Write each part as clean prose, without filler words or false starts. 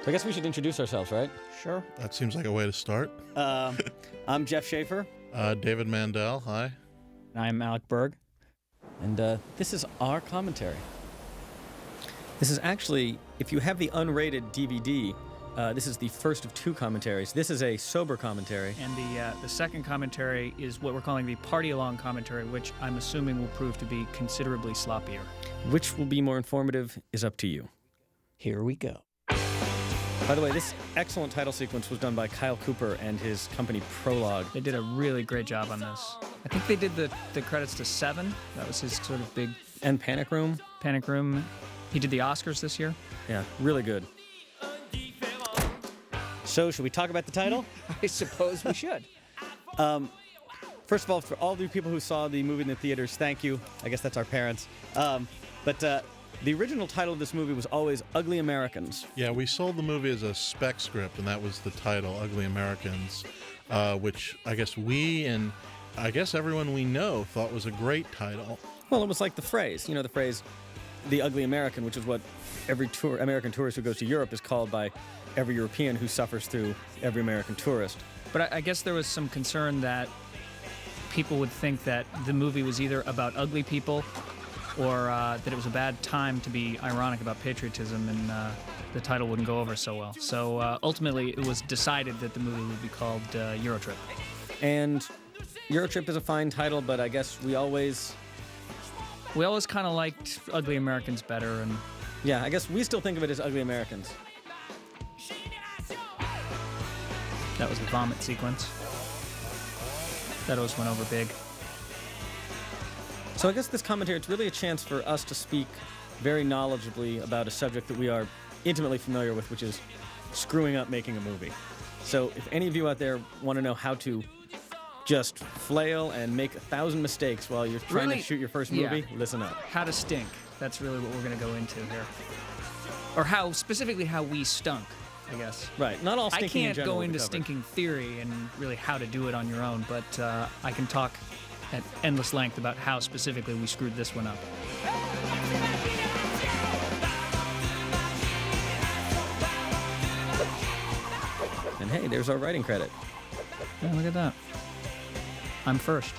So I guess we should introduce ourselves, right? Sure. That seems like a way to start. I'm Jeff Schaefer. David Mandel, hi. I'm Alec Berg. And this is our commentary. This is actually, if you have the unrated DVD, this is the first of two commentaries. This is a sober commentary. And the second commentary is what we're calling the party-along commentary, which I'm assuming will prove to be considerably sloppier. Which will be more informative is up to you. Here we go. By the way, this excellent title sequence was done by Kyle Cooper and his company Prologue. They did a really great job on this. I think they did the credits to Seven. That was his sort of big... And Panic Room. Panic Room. He did the Oscars this year. Yeah, really good. So, should we talk about the title? I suppose we should. First of all, for all the people who saw the movie in the theaters, thank you. I guess that's our parents. But the original title of this movie was always Ugly Americans. Yeah, we sold the movie as a spec script, and that was the title, Ugly Americans, which I guess we and I guess everyone we know thought was a great title. Well, it was like the phrase, the phrase, the ugly American, which is what every American tourist who goes to Europe is called by every European who suffers through every American tourist. But I guess there was some concern that people would think that the movie was either about ugly people or that it was a bad time to be ironic about patriotism, and the title wouldn't go over so well. So ultimately, it was decided that the movie would be called Eurotrip. And Eurotrip is a fine title, but I guess we always kind of liked Ugly Americans better, and yeah, I guess we still think of it as Ugly Americans. that was the vomit sequence. That always went over big. So I guess this commentary, it's really a chance for us to speak very knowledgeably about a subject that we are intimately familiar with, which is screwing up making a movie. So if any of you out there want to know how to just flail and make 1,000 mistakes while you're trying to shoot your first movie, listen up. How to stink. That's really what we're going to go into here. Or specifically how we stunk, I guess. Right, not all stinking in I can't general go into will be covered. stinking theory and really how to do it on your own, but I can talk at endless length about how specifically we screwed this one up. And hey, there's our writing credit. Yeah, look at that. I'm first.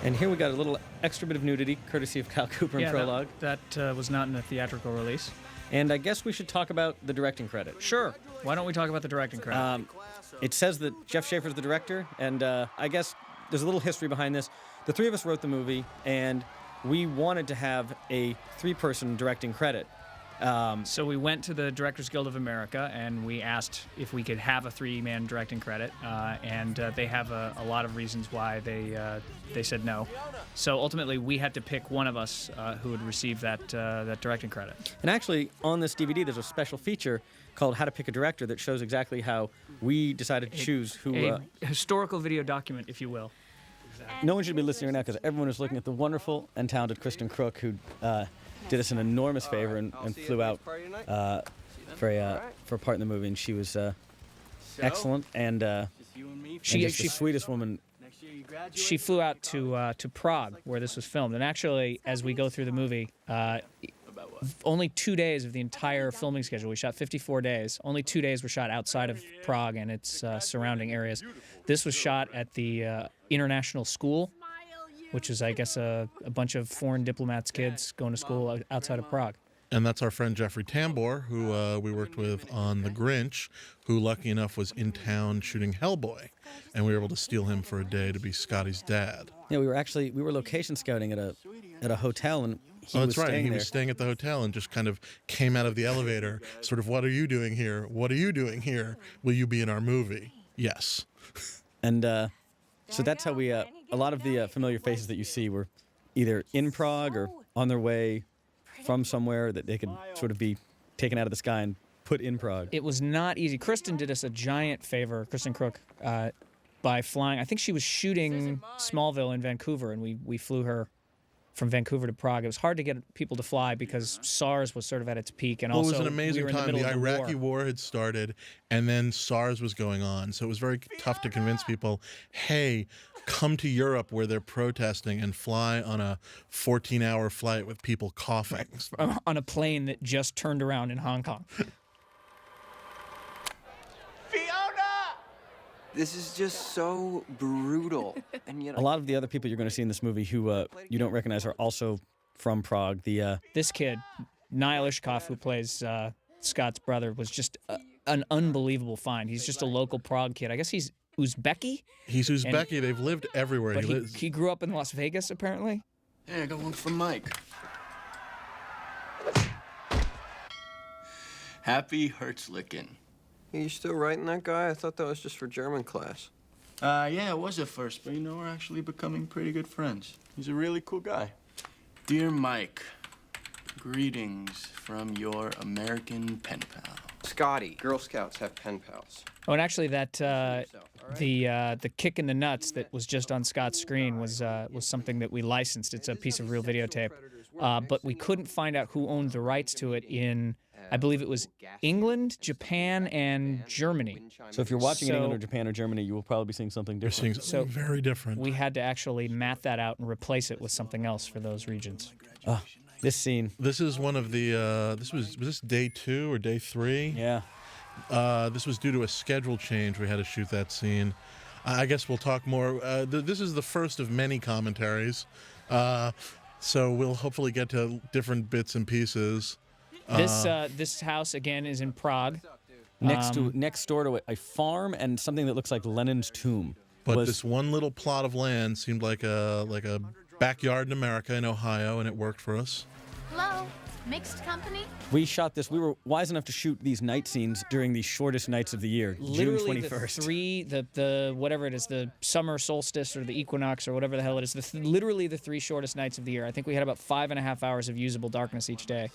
And here we got a little extra bit of nudity, courtesy of Kyle Cooper and Prologue. That was not in the theatrical release. And I guess we should talk about the directing credit. Sure. Why don't we talk about the directing credit? It says that Jeff Schaefer's the director, and I guess there's a little history behind this. The three of us wrote the movie, and we wanted to have a three-person directing credit. So we went to the Directors Guild of America, and we asked if we could have a three-man directing credit, and they have a lot of reasons why they said no. So ultimately, we had to pick one of us who would receive that directing credit. And actually, on this DVD, there's a special feature called How to Pick a Director that shows exactly how we decided to choose who... A historical video document, if you will. No one should be listening right now because everyone is looking at the wonderful and talented Kristen Crook, who did us an enormous favor and flew out for a part in the movie, and she was excellent, and she's the sweetest woman. She flew out to Prague, where this was filmed, and actually, as we go through the movie, only 2 days of the entire filming schedule. We shot 54 days. Only 2 days were shot outside of Prague and its surrounding areas. This was shot at the International School, which is, I guess, a bunch of foreign diplomats' kids going to school outside of Prague. And that's our friend Jeffrey Tambor, who we worked with on The Grinch, who, lucky enough, was in town shooting Hellboy. And we were able to steal him for a day to be Scotty's dad. Yeah, we were location scouting at a hotel, and he was staying there. He was staying at the hotel and just kind of came out of the elevator, sort of, what are you doing here? What are you doing here? Will you be in our movie? Yes. And so that's how we, a lot of the familiar faces that you see were either in Prague or on their way from somewhere that they could sort of be taken out of the sky and put in Prague. It was not easy. Kristen did us a giant favor, Kristen Crook, by flying. I think she was shooting Smallville in Vancouver, and we flew her from Vancouver to Prague. It was hard to get people to fly because SARS was sort of at its peak, and Well, also it was an amazing we were in time. the middle The of the Iraqi war had started, and then SARS was going on. So it was very tough to convince people, hey, come to Europe where they're protesting and fly on a 14-hour flight with people coughing. on a plane that just turned around in Hong Kong. This is just so brutal. And yet A lot of the other people you're going to see in this movie who you don't recognize are also from Prague. This kid, Niall Ishkov, who plays Scott's brother, was just an unbelievable find. He's just a local Prague kid. I guess he's Uzbeki. He's Uzbeki. They've lived everywhere. But he grew up in Las Vegas, apparently. Hey, I got one from Mike. Happy Hertzlichen. You still writing that guy? I thought that was just for German class. Yeah, it was at first, but we're actually becoming pretty good friends. He's a really cool guy. Dear Mike, greetings from your American pen pal. Scotty, Girl Scouts have pen pals. Oh, and actually, that the kick in the nuts that was just on Scott's screen was something that we licensed. It's a piece of real videotape, but we couldn't find out who owned the rights to it in, I believe it was England, Japan, and Germany. So if you're watching in England or Japan or Germany, you will probably be seeing something You're different. seeing something very different. We had to actually mat that out and replace it with something else for those regions. This scene. This is one of the. Was this day 2 or day 3? Yeah. This was due to a schedule change. We had to shoot that scene. I guess we'll talk more. This is the first of many commentaries, so we'll hopefully get to different bits and pieces. This house again is in Prague. Next door to a farm and something that looks like Lenin's tomb. But this one little plot of land seemed like a backyard in America, in Ohio, and it worked for us. Hello, mixed company? We shot this. We were wise enough to shoot these night scenes during the shortest nights of the year, Literally June 21st. the whatever it is, the summer solstice or the equinox or whatever the hell it is, literally the 3 shortest nights of the year. I think we had about 5.5 hours of usable darkness each day.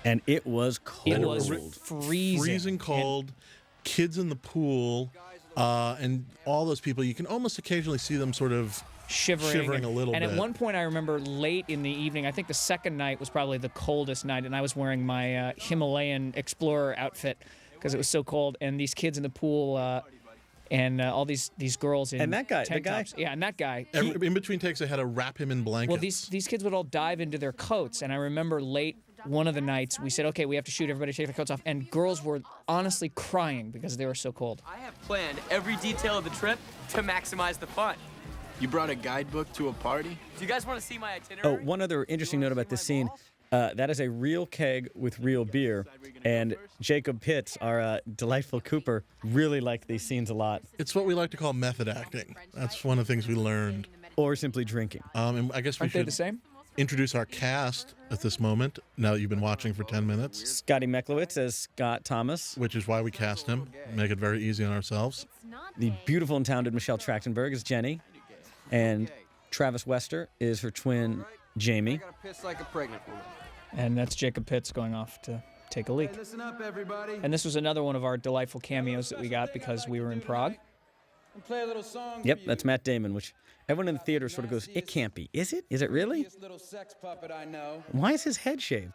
And it was cold. It was freezing. Freezing cold, kids in the pool, and all those people. You can almost occasionally see them sort of shivering a little bit. bit. And at one point, I remember late in the evening, I think the second night was probably the coldest night, and I was wearing my Himalayan explorer outfit because it was so cold. And these kids in the pool, and all these girls in And that guy, tank the guy? tops. Yeah, and that guy. In between takes, I had to wrap him in blankets. Well, these kids would all dive into their coats, and I remember late one of the nights we said, okay, we have to shoot, everybody take their coats off, and girls were honestly crying because they were so cold. I have planned every detail of the trip to maximize the fun. You brought a guidebook to a party? Do you guys want to see my itinerary? Oh, one other interesting note about this scene. That is a real keg with real beer, and Jacob Pitts, our delightful Cooper, really liked these scenes a lot. It's what we like to call method acting. That's one of the things we learned. Or simply drinking. And I guess we Aren't they should the same? introduce our cast at this moment, now that you've been watching for 10 minutes, Scotty Meklowitz as Scott Thomas. which is why we cast him, make it very easy on ourselves. The beautiful and talented Michelle Trachtenberg is Jenny. And Travis Wester is her twin, Jamie. I gotta piss like a pregnant woman. And that's Jacob Pitts going off to take a leak. Listen up, everybody. And this was another one of our delightful cameos that we got because we were in Prague. Play a little song. Yep, that's Matt Damon, which everyone in the theater sort of goes, it can't be. Is it? Is it really? Little sex puppet I know. Why is his head shaved?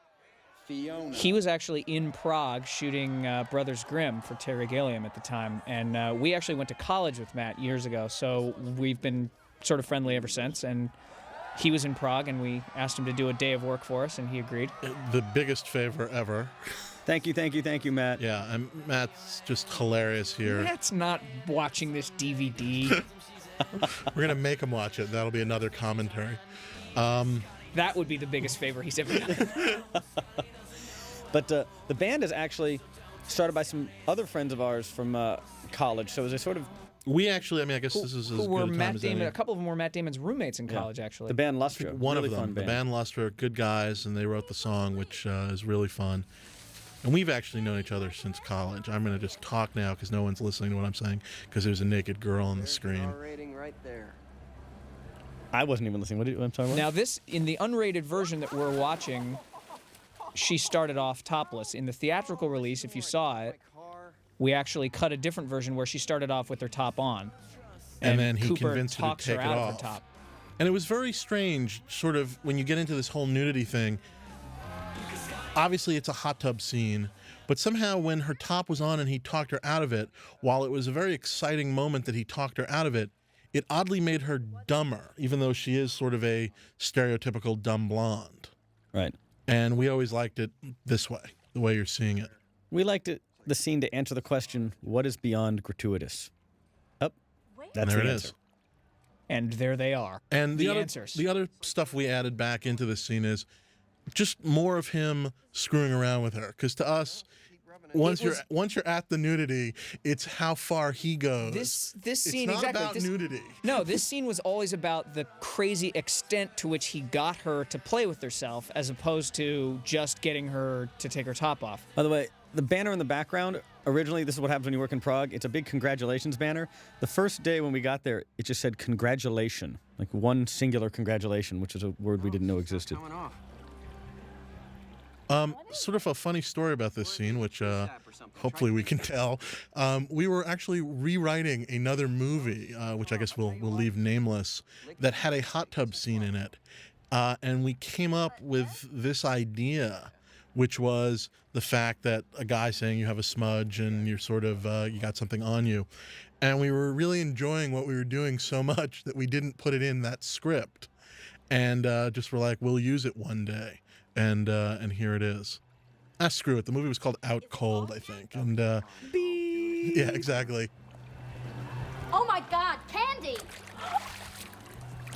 Fiona. He was actually in Prague shooting Brothers Grimm for Terry Gilliam at the time. And we actually went to college with Matt years ago, so we've been sort of friendly ever since. And he was in Prague, and we asked him to do a day of work for us, and he agreed. The biggest favor ever. Thank you, Matt. Yeah, and Matt's just hilarious here. Matt's not watching this DVD. We're going to make him watch it. That'll be another commentary. That would be the biggest favor he's ever done. But the band is actually started by some other friends of ours from college. So it was a sort of... We actually, I guess this is as Who were good a time Matt as Damon? any. A couple of them were Matt Damon's roommates in college, actually. The band Lustra. One really of them, fun the band Lustra, good guys, and they wrote the song, which is really fun. And we've actually known each other since college. I'm going to just talk now because no one's listening to what I'm saying because there's a naked girl on the screen. Rating right there. I wasn't even listening. What I'm talking about? Now this, in the unrated version that we're watching, she started off topless. In the theatrical release, if you saw it, we actually cut a different version where she started off with her top on. And then he Cooper convinced her to talks take her it out off. of her top. And it was very strange, sort of, when you get into this whole nudity thing. Obviously, it's a hot tub scene, but somehow when her top was on and he talked her out of it, while it was a very exciting moment that he talked her out of it, it oddly made her dumber, even though she is sort of a stereotypical dumb blonde. Right. And we always liked it this way, the way you're seeing it. We liked the scene to answer the question, what is beyond gratuitous? That's And there the it answer. is. And there they are. And the other, answers. the other stuff we added back into this scene is just more of him screwing around with her. Because to us, once you're at the nudity, it's how far he goes. This scene, it's not exactly. about nudity. No, this scene was always about the crazy extent to which he got her to play with herself, as opposed to just getting her to take her top off. By the way, the banner in the background, originally, this is what happens when you work in Prague. It's a big congratulations banner. The first day when we got there, it just said congratulation, like one singular congratulation, which is a word we didn't know existed. Sort of a funny story about this scene, which hopefully we can tell. We were actually rewriting another movie, which I guess we'll leave nameless, that had a hot tub scene in it. And we came up with this idea, which was the fact that a guy saying you have a smudge and you're sort of, you got something on you. And we were really enjoying what we were doing so much that we didn't put it in that script. And just were like, we'll use it one day. And here it is. Screw it. The movie was called Out Cold, I think. And yeah, exactly. Oh my God, Candy!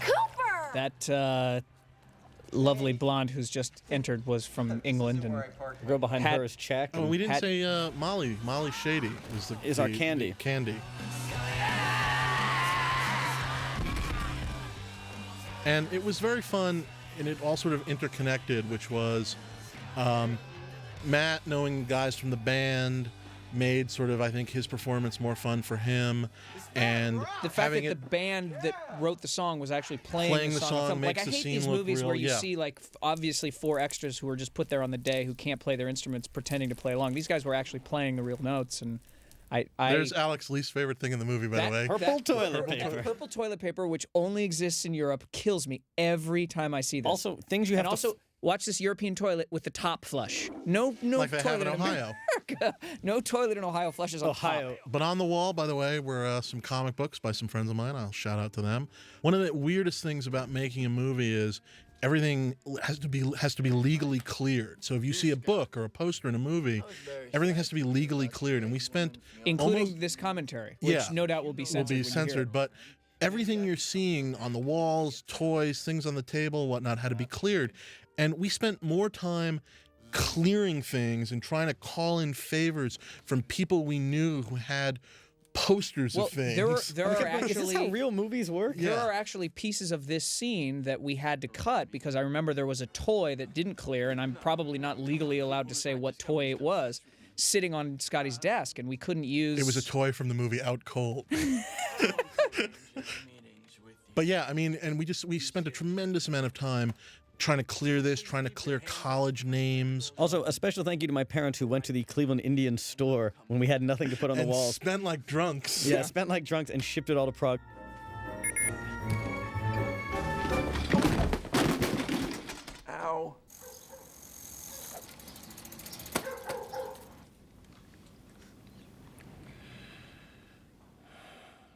Cooper! That lovely blonde who's just entered was from England, and The girl behind Had- her is Czech. Oh, and we didn't Had- say Molly. Molly Shady is our Candy. Candy. And it was very fun, and it all sort of interconnected, which was Matt knowing guys from the band made sort of, I think, his performance more fun for him, and the fact having that it the band that wrote the song was actually playing the song Like, makes I the hate scene these look movies real, where you yeah. see like obviously 4 extras who are just put there on the day who can't play their instruments pretending to play along. These guys were actually playing the real notes, and There's Alex's least favorite thing in the movie, by the way. Purple toilet paper. Purple toilet paper, which only exists in Europe, kills me every time I see this. Also, things you have and also, watch this European toilet with the top flush. No Like they have toilet in Ohio. America. No toilet in Ohio flushes on Ohio. top. But on the wall, by the way, were some comic books by some friends of mine. I'll shout out to them. One of the weirdest things about making a movie is everything has to be legally cleared. So if you see a book or a poster in a movie, everything has to be legally cleared. And we spent Including almost, this commentary, which no doubt will be censored. when you hear it. but everything you're seeing on the walls, toys, things on the table, whatnot, had to be cleared. And we spent more time clearing things and trying to call in favors from people we knew who had posters Well, of things. there are Is this how actually real movies work? Yeah. there are actually pieces of this scene that we had to cut because I remember there was a toy that didn't clear, and I'm probably not legally allowed to say what toy it was, sitting on Scotty's desk, and we couldn't use. It was a toy from the movie Out Cold. But yeah, I mean, and we spent a tremendous amount of time trying to clear this, trying to clear college names. Also, a special thank you to my parents who went to the Cleveland Indian store when we had nothing to put on the And walls. spent like drunks. Yeah, spent like drunks and shipped it all to Prague. Ow.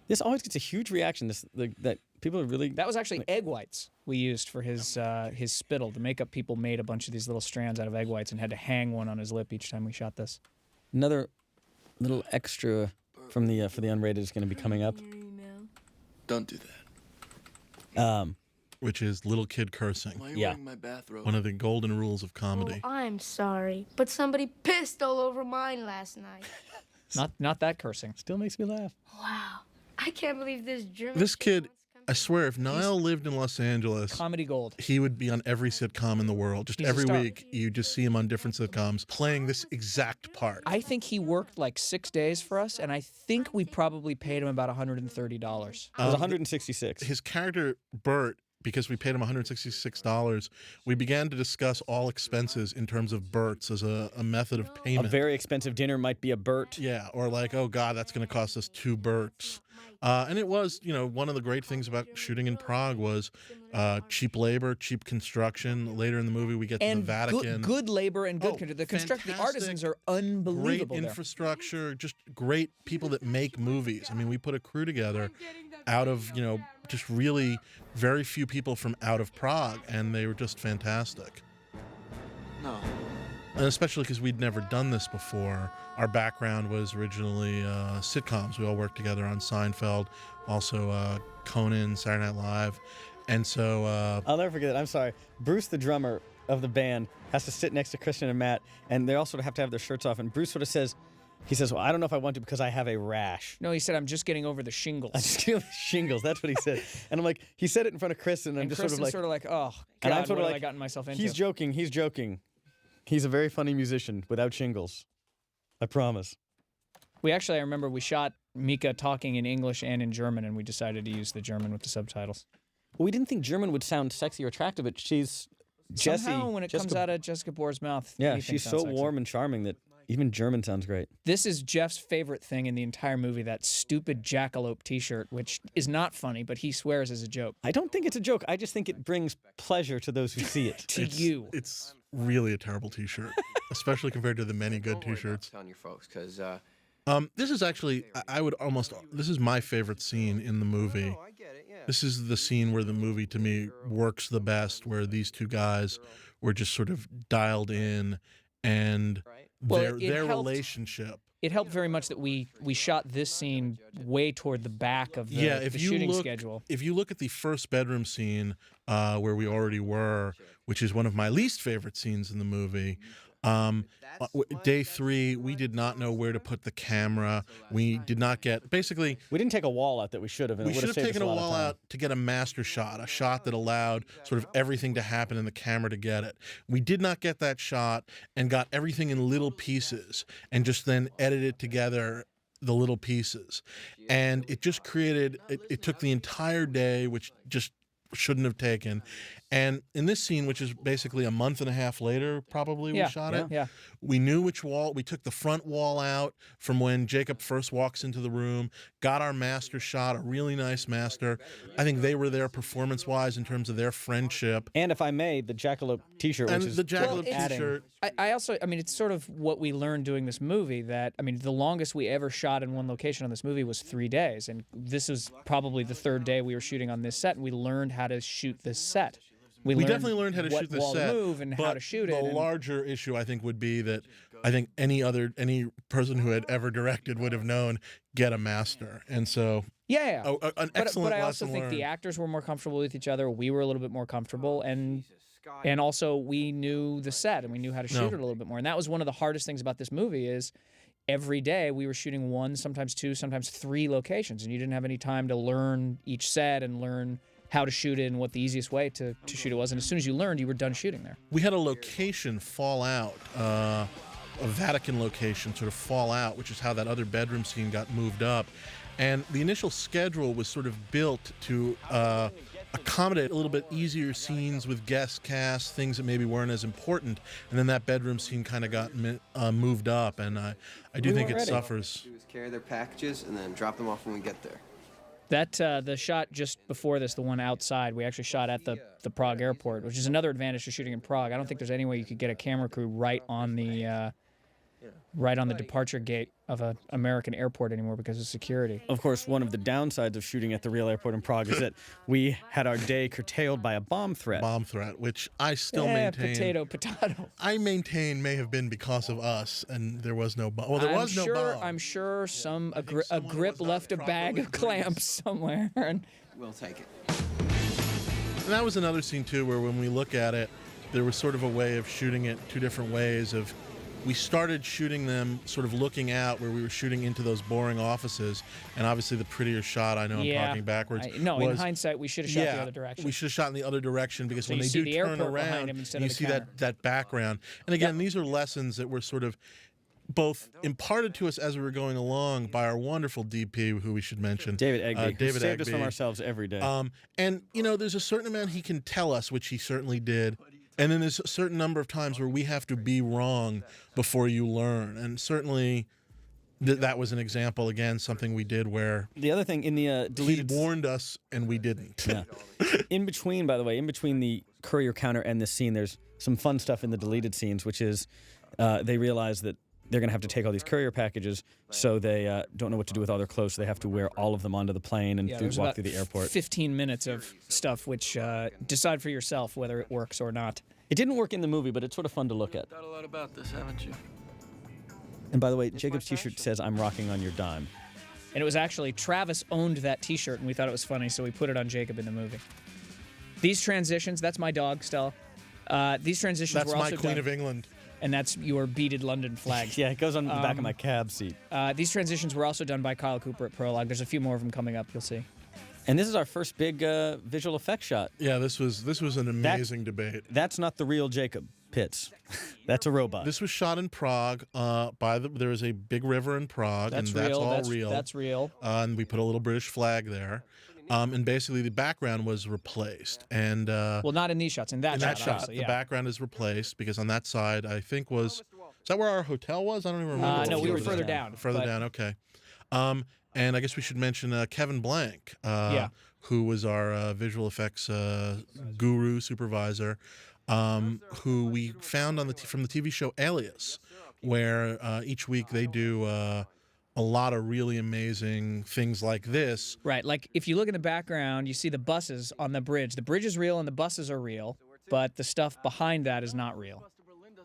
This always gets a huge reaction. That people are really. That was actually egg whites we used for his spittle. The makeup people made a bunch of these little strands out of egg whites and had to hang one on his lip each time we shot this. Another little extra from the for the unrated is going to be coming up. Don't do that. Which is little kid cursing. Why are you Yeah. wearing my bathrobe? One of the golden rules of comedy. Oh, I'm sorry, but somebody pissed all over mine last night. Not that cursing. Still makes me laugh. Wow. I can't believe this German This kid, wants to come I swear, if Niall lived in Los Angeles, Comedy gold. he would be on every sitcom in the world. Just He's a every star. week, you just see him on different sitcoms playing this exact part. I think he worked like 6 days for us, and I think we probably paid him about $130. It was 166. His character, Bert, because we paid him $166, we began to discuss all expenses in terms of Berts as a method of A payment. very expensive dinner might be a Bert. Yeah, or like, oh God, that's going to cost us 2 Berts. And it was, one of the great things about shooting in Prague was cheap labor, cheap construction. Later in the movie, we get to the And Vatican. good labor and good the fantastic, artisans are unbelievable. Great infrastructure, just great people that make movies. I mean, we put a crew together out of, just really very few people from out of Prague, and they were just fantastic. No. And especially because we'd never done this before. Our background was originally sitcoms. We all worked together on Seinfeld, also Conan, Saturday Night Live. And so... I'll never forget it. I'm sorry. Bruce, the drummer of the band, has to sit next to Christian and Matt, and they all sort of have to have their shirts off. And Bruce sort of says, well, I don't know if I want to because I have a rash. No, he said, I'm just getting over the shingles. I'm just getting over the shingles. That's what he said. And I'm like, he said it in front of Kristen, and I'm just Kristen's sort of like, oh, God, and I'm sort what of have like, I gotten myself into? He's joking. He's a very funny musician without shingles. I promise. I remember we shot Mika talking in English and in German, and we decided to use the German with the subtitles. Well, we didn't think German would sound sexy or attractive, but she's Jessie. Somehow, when it comes out of Jessica Bohr's mouth, yeah, anything she's sounds so sexy. warm and charming that even German sounds great. This is Jeff's favorite thing in the entire movie, that stupid jackalope T-shirt, which is not funny, but he swears is a joke. I don't think it's a joke. I just think it brings pleasure to those who see it. To you. It's really a terrible T-shirt, especially compared to the many good Don't worry about T-shirts. telling your folks, because This is actually, this is my favorite scene in the movie. I get it, yeah. This is the scene where the movie, to me, works the best, where these two guys were just sort of dialed in, and Well, their it helped. relationship. It helped very much that we shot this scene way toward the back of the, the shooting schedule. If you look at the first bedroom scene where we already were, which is one of my least favorite scenes in the movie, day 3, we did not know where to put the camera. We did not get, basically... We didn't take a wall out that we should have, and We it would should have have saved taken us a a lot of wall time. out to get a master shot, a shot that allowed sort of everything to happen and the camera to get it. We did not get that shot and got everything in little pieces and just then edited together the little pieces. And it just created, it took the entire day, which just shouldn't have taken. And in this scene, which is basically a month and a half later, probably we shot it. Yeah. We knew which wall. We took the front wall out from when Jacob first walks into the room, got our master shot, a really nice master. I think they were there performance-wise in terms of their friendship. And if I may, the jackalope T-shirt, And which is the jackalope adding- T-shirt. I also, it's sort of what we learned doing this movie that, the longest we ever shot in one location on this movie was 3 days. And this was probably the 3rd day we were shooting on this set, and we learned how to shoot this set. We definitely learned how to what shoot this wall set. to move and how to shoot it. The and- larger issue, I think, would be that I think any person who had ever directed would have known get a master. And so Yeah. an excellent But I also lesson think learned. the actors were more comfortable with each other. We were a little bit more comfortable, and also we knew the set and we knew how to shoot it a little bit more. And that was one of the hardest things about this movie is every day we were shooting 1, sometimes 2, sometimes 3 locations, and you didn't have any time to learn each set and learn how to shoot it and what the easiest way to shoot it was. And as soon as you learned, you were done shooting there. We had a location fall out, a Vatican location sort of fall out, which is how that other bedroom scene got moved up. And the initial schedule was sort of built to accommodate a little bit easier scenes with guest cast, things that maybe weren't as important. And then that bedroom scene kind of got moved up, and I do think it weren't ready. suffers. Do is carry their packages and then drop them off when we get there. That the shot just before this, the one outside, we actually shot at the Prague airport, which is another advantage to shooting in Prague. I don't think there's any way you could get a camera crew right on the departure gate of an American airport anymore because of security. Of course, one of the downsides of shooting at the real airport in Prague is that we had our day curtailed by a bomb threat. Bomb threat, which I still maintain. Potato. I maintain may have been because of us, and there was no bomb. Well, there was no bomb. I'm sure a someone was grip not left a bag properly of clamps somewhere. And We'll take it. And that was another scene, too, where when we look at it, there was sort of a way of shooting it 2 different ways. We started shooting them sort of looking out where we were shooting into those boring offices. And obviously the prettier shot, I know I'm talking backwards. In hindsight, we should have shot the other direction. We should have shot in the other direction because So when you they see do the turn airport behind around, him instead you of the see counter. that background. And again, these are lessons that were sort of both imparted to us as we were going along by our wonderful DP, who we should mention. David Egby, who saved us Egby. from ourselves every day. And, there's a certain amount he can tell us, which he certainly did. And then there's a certain number of times where we have to be wrong before you learn. And certainly that was an example, again, something we did where The other thing in the deleted... he warned us and we didn't. Yeah. In between, by the way, in between the courier counter and this scene, there's some fun stuff in the deleted scenes, which is they realize that they're going to have to take all these courier packages, so they don't know what to do with all their clothes, so they have to wear all of them onto the plane and there's walk about through the airport. 15 minutes of stuff, which decide for yourself whether it works or not. It didn't work in the movie, but it's sort of fun to look at. Thought a lot about this, haven't you? And by the way, Jacob's t-shirt says, "I'm rocking on your dime." And it was actually, Travis owned that t-shirt, and we thought it was funny, so we put it on Jacob in the movie. These transitions, that's my dog, Stella. These transitions That's were my also Queen done, of England. and that's your beaded London flag. Yeah, it goes on the back of my cab seat. These transitions were also done by Kyle Cooper at Prologue. There's a few more of them coming up, you'll see. And this is our first big visual effects shot. Yeah, this was an amazing debate. That's not the real Jacob Pitts. That's a robot. This was shot in Prague. There is a big river in Prague, That's and that's real. all real. That's real. And we put a little British flag there. And basically, the background was replaced. And Well, not in these shots. In that shot, obviously, the yeah. background is replaced because on that side, I think is that where our hotel was? I don't even remember. No, what we were was further there. down. Further but- down, okay. And I guess we should mention Kevin Blank, who was our visual effects guru supervisor, who we found on from the TV show Alias, where each week they do a lot of really amazing things like this. Right, like if you look in the background, you see the buses on the bridge. The bridge is real and the buses are real, but the stuff behind that is not real.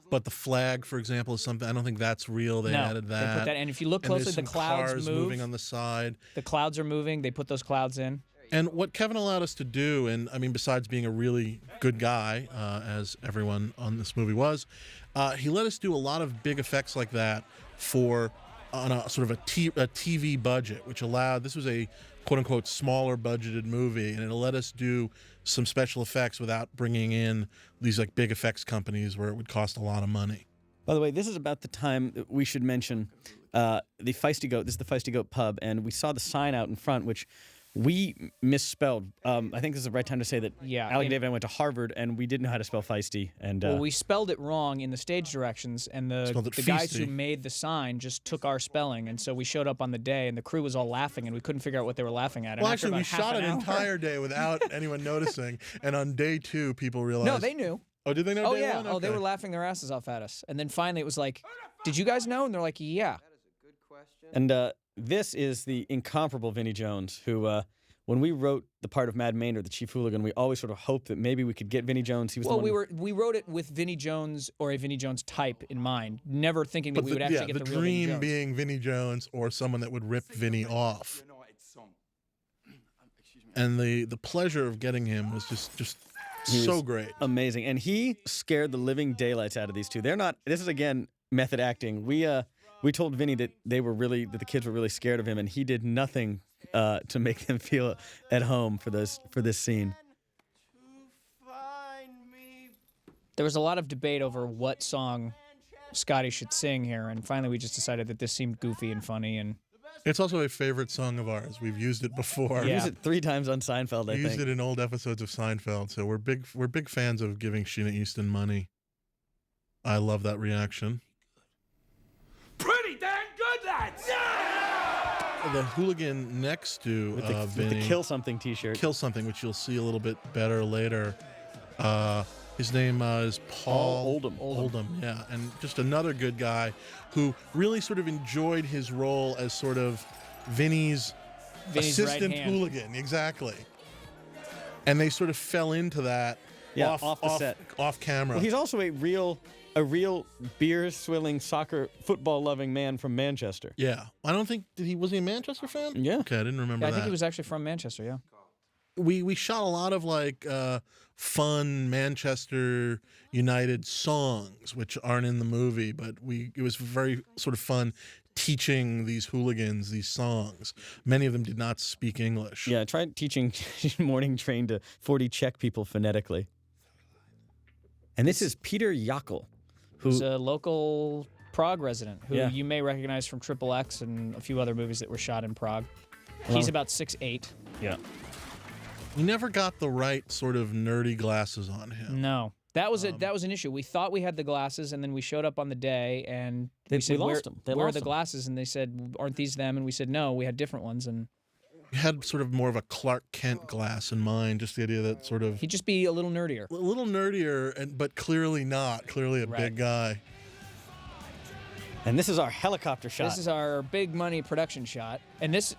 But the flag, for example, is something I don't think that's real. They added that. They put that, and if you look And there's closely, the some clouds cars move. moving on the side. The clouds are moving. They put those clouds in. And what Kevin allowed us to do, and I mean, besides being a really good guy, as everyone on this movie was, he let us do a lot of big effects like that on a sort of a TV budget, which allowed, this was a quote-unquote smaller budgeted movie, and it let us do some special effects without bringing in these like big effects companies where it would cost a lot of money. By the way, this is about the time that we should mention the Feisty Goat. This is the Feisty Goat pub, and we saw the sign out in front, which we misspelled. I think this is the right time to say that Alec and David and I went to Harvard, and we didn't know how to spell feisty. And Well, we spelled it wrong in the stage directions, and the guys who feisty. made the sign just took our spelling, and so we showed up on the day, and the crew was all laughing, and we couldn't figure out what they were laughing at. Well, And after actually, we about half shot an hour- entire day without anyone noticing, and on day 2, people realized. No, they knew. Oh, did they know? Oh day yeah. one? Oh, they Okay. were laughing their asses off at us, and then finally it was like, "Did you guys know?" And they're like, "Yeah." And this is the incomparable Vinnie Jones, who, when we wrote the part of Mad Maynard, the chief hooligan, we always sort of hoped that maybe we could get Vinnie Jones. He was Well, the one we wrote it with Vinnie Jones or a Vinnie Jones type in mind, never thinking that we would actually get the real Vinnie dream Jones. being Vinnie Jones or someone that would rip Vinnie off. And the pleasure of getting him was just He so was great. amazing. And he scared the living daylights out of these two. They're not. This is again method acting. We told Vinny that the kids were really scared of him, and he did nothing to make them feel at home for this scene. There was a lot of debate over what song Scotty should sing here, and finally we just decided that this seemed goofy and funny, and It's also a favorite song of ours. We've used it before. We Yeah. used it 3 times on Seinfeld, I We used think. it in old episodes of Seinfeld, so we're big fans of giving Sheena Easton money. I love that reaction. Pretty damn good, lads! The hooligan next to With the Vinny, Kill Something t-shirt. Kill Something, which you'll see a little bit better later. His name is Paul Oldham. Yeah, and just another good guy who really sort of enjoyed his role as sort of Vinny's assistant right hand. hooligan. Exactly. And they sort of fell into that off the set. off camera. Well, he's also a real beer-swilling, football-loving man from Manchester. Yeah. I don't think, was he a Manchester fan? Yeah. Okay, I didn't remember Yeah, I that. think he was actually from Manchester, yeah. We shot a lot of like fun Manchester United songs, which aren't in the movie, but it was very sort of fun teaching these hooligans these songs. Many of them did not speak English. Yeah, I tried teaching morning train to 40 Czech people phonetically. And this is Peter Yackel, Who's who a local Prague resident who Yeah. you may recognize from Triple X and a few other movies that were shot in Prague. He's about 6'8". yeah. We never got the right sort of nerdy glasses on him. No. That was an issue. We thought we had the glasses, and then we showed up on the day, and we said, lost them. They where are lost the them. glasses? And they said, aren't these them? And we said, no, we had different ones. And We had sort of more of a Clark Kent glass in mind, just the idea that sort of he'd just be a little nerdier. a little nerdier, but clearly not. Clearly a Right. big guy. And this is our helicopter shot. This is our big money production shot. And this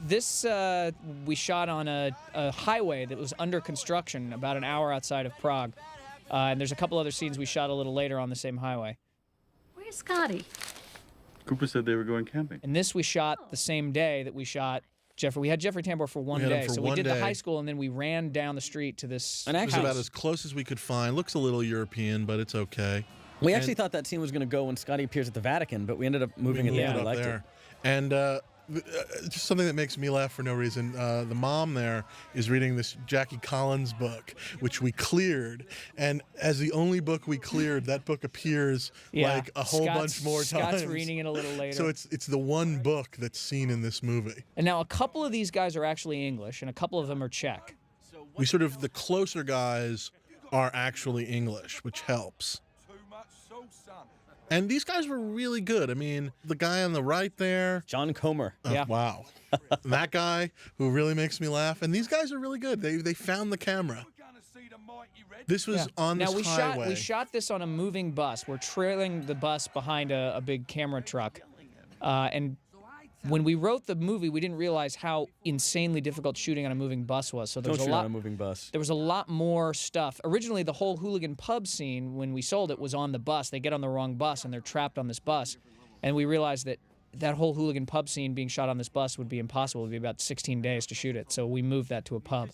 we shot on a highway that was under construction about an hour outside of Prague. And there's a couple other scenes we shot a little later on the same highway. Where's Scotty? Cooper said they were going camping. And this we shot the same day that we shot Jeffrey. We had Jeffrey Tambor for one We had him day. for So we one did the day. high school, and then we ran down the street to this And It was actually, about as close as we could find. Looks a little European, but it's okay. we actually thought that scene was going to go when Scotty appears at the Vatican, but we ended up moving it moved there. it We up liked there. And just something that makes me laugh for no reason. The mom there is reading this Jackie Collins book, which we cleared. And as the only book we cleared, that book appears like a whole bunch more times. Scott's reading it a little later. So it's the one book that's seen in this movie. And now a couple of these guys are actually English, and a couple of them are Czech. We sort of, the closer guys are actually English, which helps. And these guys were really good. I mean, the guy on the right there. John Comer. Yeah. Wow. That guy who really makes me laugh. And these guys are really good. They found the camera. This was on this highway. We shot this on a moving bus. We're trailing the bus behind a big camera truck. And when we wrote the movie, we didn't realize how insanely difficult shooting on a moving bus was. So there Don't was shoot a on lot. a moving bus. There was a lot more stuff. Originally, the whole hooligan pub scene, when we sold it, was on the bus. They get on the wrong bus, and they're trapped on this bus. And we realized that whole hooligan pub scene being shot on this bus would be impossible. It would be about 16 days to shoot it. So we moved that to a pub.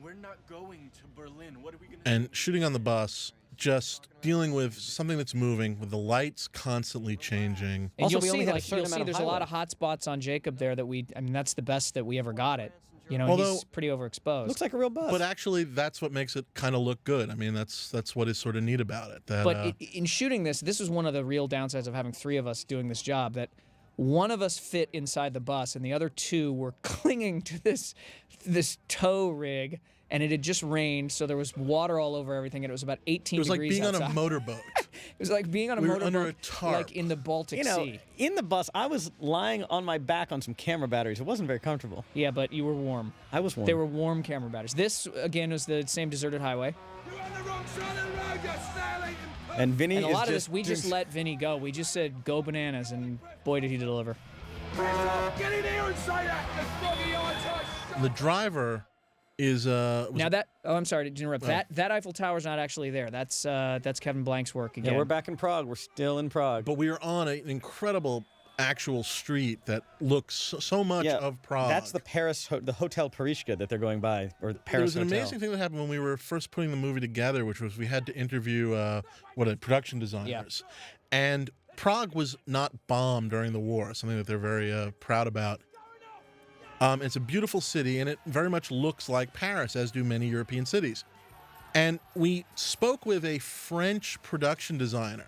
We're not going to Berlin. What are we gonna And shooting on the bus, just dealing with something that's moving, with the lights constantly changing. And Also, you'll we only see, had a certain amount of there's a lot highway. of hot spots on Jacob there that that's the best that we ever got it. You know, Although- he's pretty overexposed. Looks like a real bus. But actually, that's what makes it kind of look good. I mean, that's what is sort of neat about it. That, But in shooting this was one of the real downsides of having three of us doing this job, that one of us fit inside the bus and the other two were clinging to this tow rig, and it had just rained, so there was water all over everything, and it was about 18 it was like degrees being outside. on a motorboat. It was like being on a We were motorboat, under a tarp. like in the Baltic you know, Sea. in the bus, I was lying on my back on some camera batteries. It wasn't very comfortable. Yeah, but you were warm. I was warm. They were warm camera batteries. This, again, was the same deserted highway. You're on the wrong side of the road, you snail-eating pig. And Vinny And a is lot of just this, we just doing- let Vinny go. We just said, go bananas, and boy, did he deliver. Get in here and say that to Froggy Eyes. The driver is Now that, I'm sorry to interrupt. That Eiffel Tower's not actually there. That's Kevin Blank's work again. Yeah, we're back in Prague. We're still in Prague. but we are on an incredible actual street that looks so much yeah, of Prague. That's the the Hotel Parishka that they're going by, or the There Paris was an Hotel. amazing thing that happened when we were first putting the movie together, which was we had to interview production designers. And Prague was not bombed during the war, something that they're very proud about. It's a beautiful city, and it very much looks like Paris, as do many European cities. And we spoke with a French production designer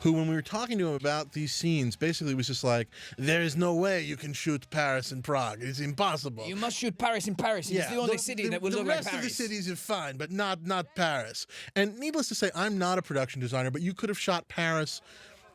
who, when we were talking to him about these scenes, basically was just like, there is no way you can shoot Paris and Prague. It's impossible. You must shoot Paris in Paris. It's the only city that will look like Paris. The rest of the cities are fine, but not Paris. And needless to say, I'm not a production designer, but you could have shot Paris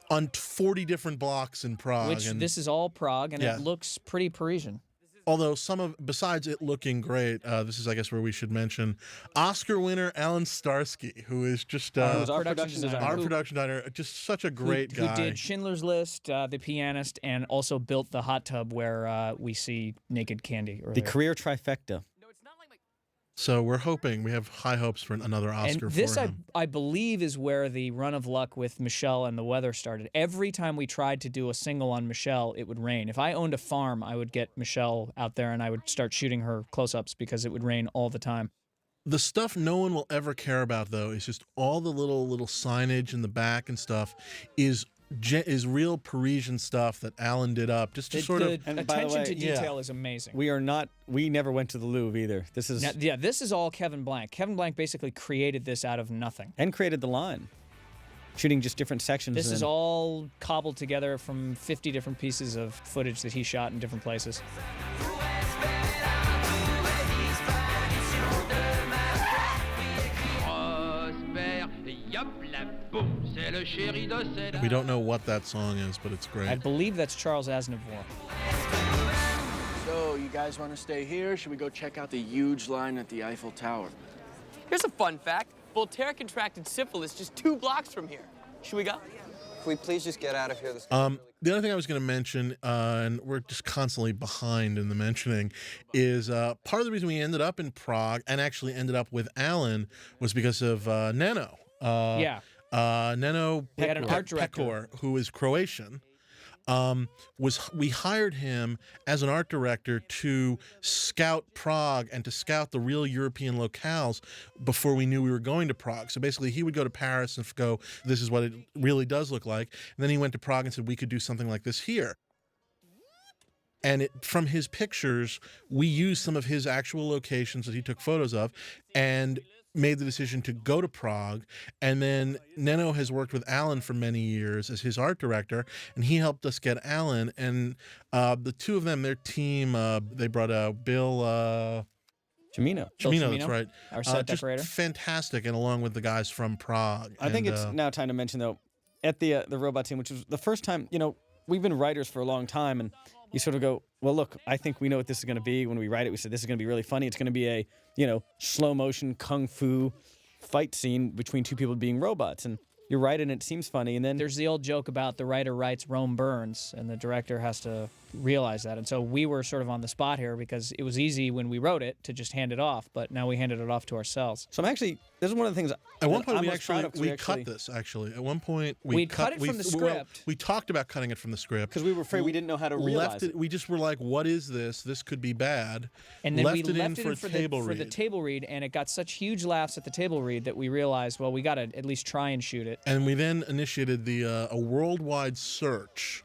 on 40 different blocks in Prague. Which, and this is all Prague, and Yeah. it looks pretty Parisian. although besides it looking great, this is, I guess, where we should mention Oscar winner Alan Starsky, who is just who's our production designer. our production designer, just such a great guy. Who did Schindler's List, The Pianist, and also built the hot tub where we see naked Candy. The career trifecta. So we're hoping, we have high hopes for another Oscar and this, for him. I believe, is where the run of luck with Michelle and the weather started. Every time we tried to do a single on Michelle, it would rain. If I owned a farm, I would get Michelle out there and I would start shooting her close-ups because it would rain all the time. The stuff no one will ever care about, though, is just all the little signage in the back and stuff is real Parisian stuff that Alan did up. Just to sort of. The And by the attention way, to detail is amazing. We never went to the Louvre either. This is Now, this is all Kevin Blank. Kevin Blank basically created this out of nothing. and created the line, shooting just different sections. This is and- all cobbled together from 50 different pieces of footage that he shot in different places. We don't know what that song is, but it's great. I believe that's Charles Aznavour. So, you guys want to stay here? Should we go check out the huge line at the Eiffel Tower? Here's a fun fact. Voltaire contracted syphilis just 2 blocks from here. Should we go? Can we please just get out of here? The other thing I was going to mention, and we're just constantly behind in the mentioning, is part of the reason we ended up in Prague and actually ended up with Alan was because of Neno. Neno We had an art director. Pekor, who is Croatian. We hired him as an art director to scout Prague and to scout the real European locales before we knew we were going to Prague. So basically, he would go to Paris and go, this is what it really does look like. And then he went to Prague and said, we could do something like this here. And from his pictures, we used some of his actual locations that he took photos of and made the decision to go to Prague. And then Neno has worked with Alan for many years as his art director, and he helped us get Alan. And the two of them, their team, they brought Bill Cimino. Cimino, that's right. Our set just decorator. fantastic, and along with the guys from Prague. I think it's now time to mention, though, at the robot team, which was the first time, we've been writers for a long time, and you sort of go, well, look, I think we know what this is going to be. When we write it, we said this is going to be really funny. It's going to be a, slow motion kung fu fight scene between two people being robots. And you write it and it seems funny. And then There's the old joke about the writer writes, Rome burns, and the director has to realize that. And so we were sort of on the spot here because it was easy when we wrote it to just hand it off, but now we handed it off to ourselves. So this is one of the things. At one point, I'm we most proud actually of, cut this. Actually, at one point, We'd cut it from the script. We talked about cutting it from the script because we were afraid we didn't know how to realize it. We just were like, "What is this? This could be bad." And then we left in it in for the table read, and it got such huge laughs at the table read that we realized, well, we got to at least try and shoot it. And we then initiated a worldwide search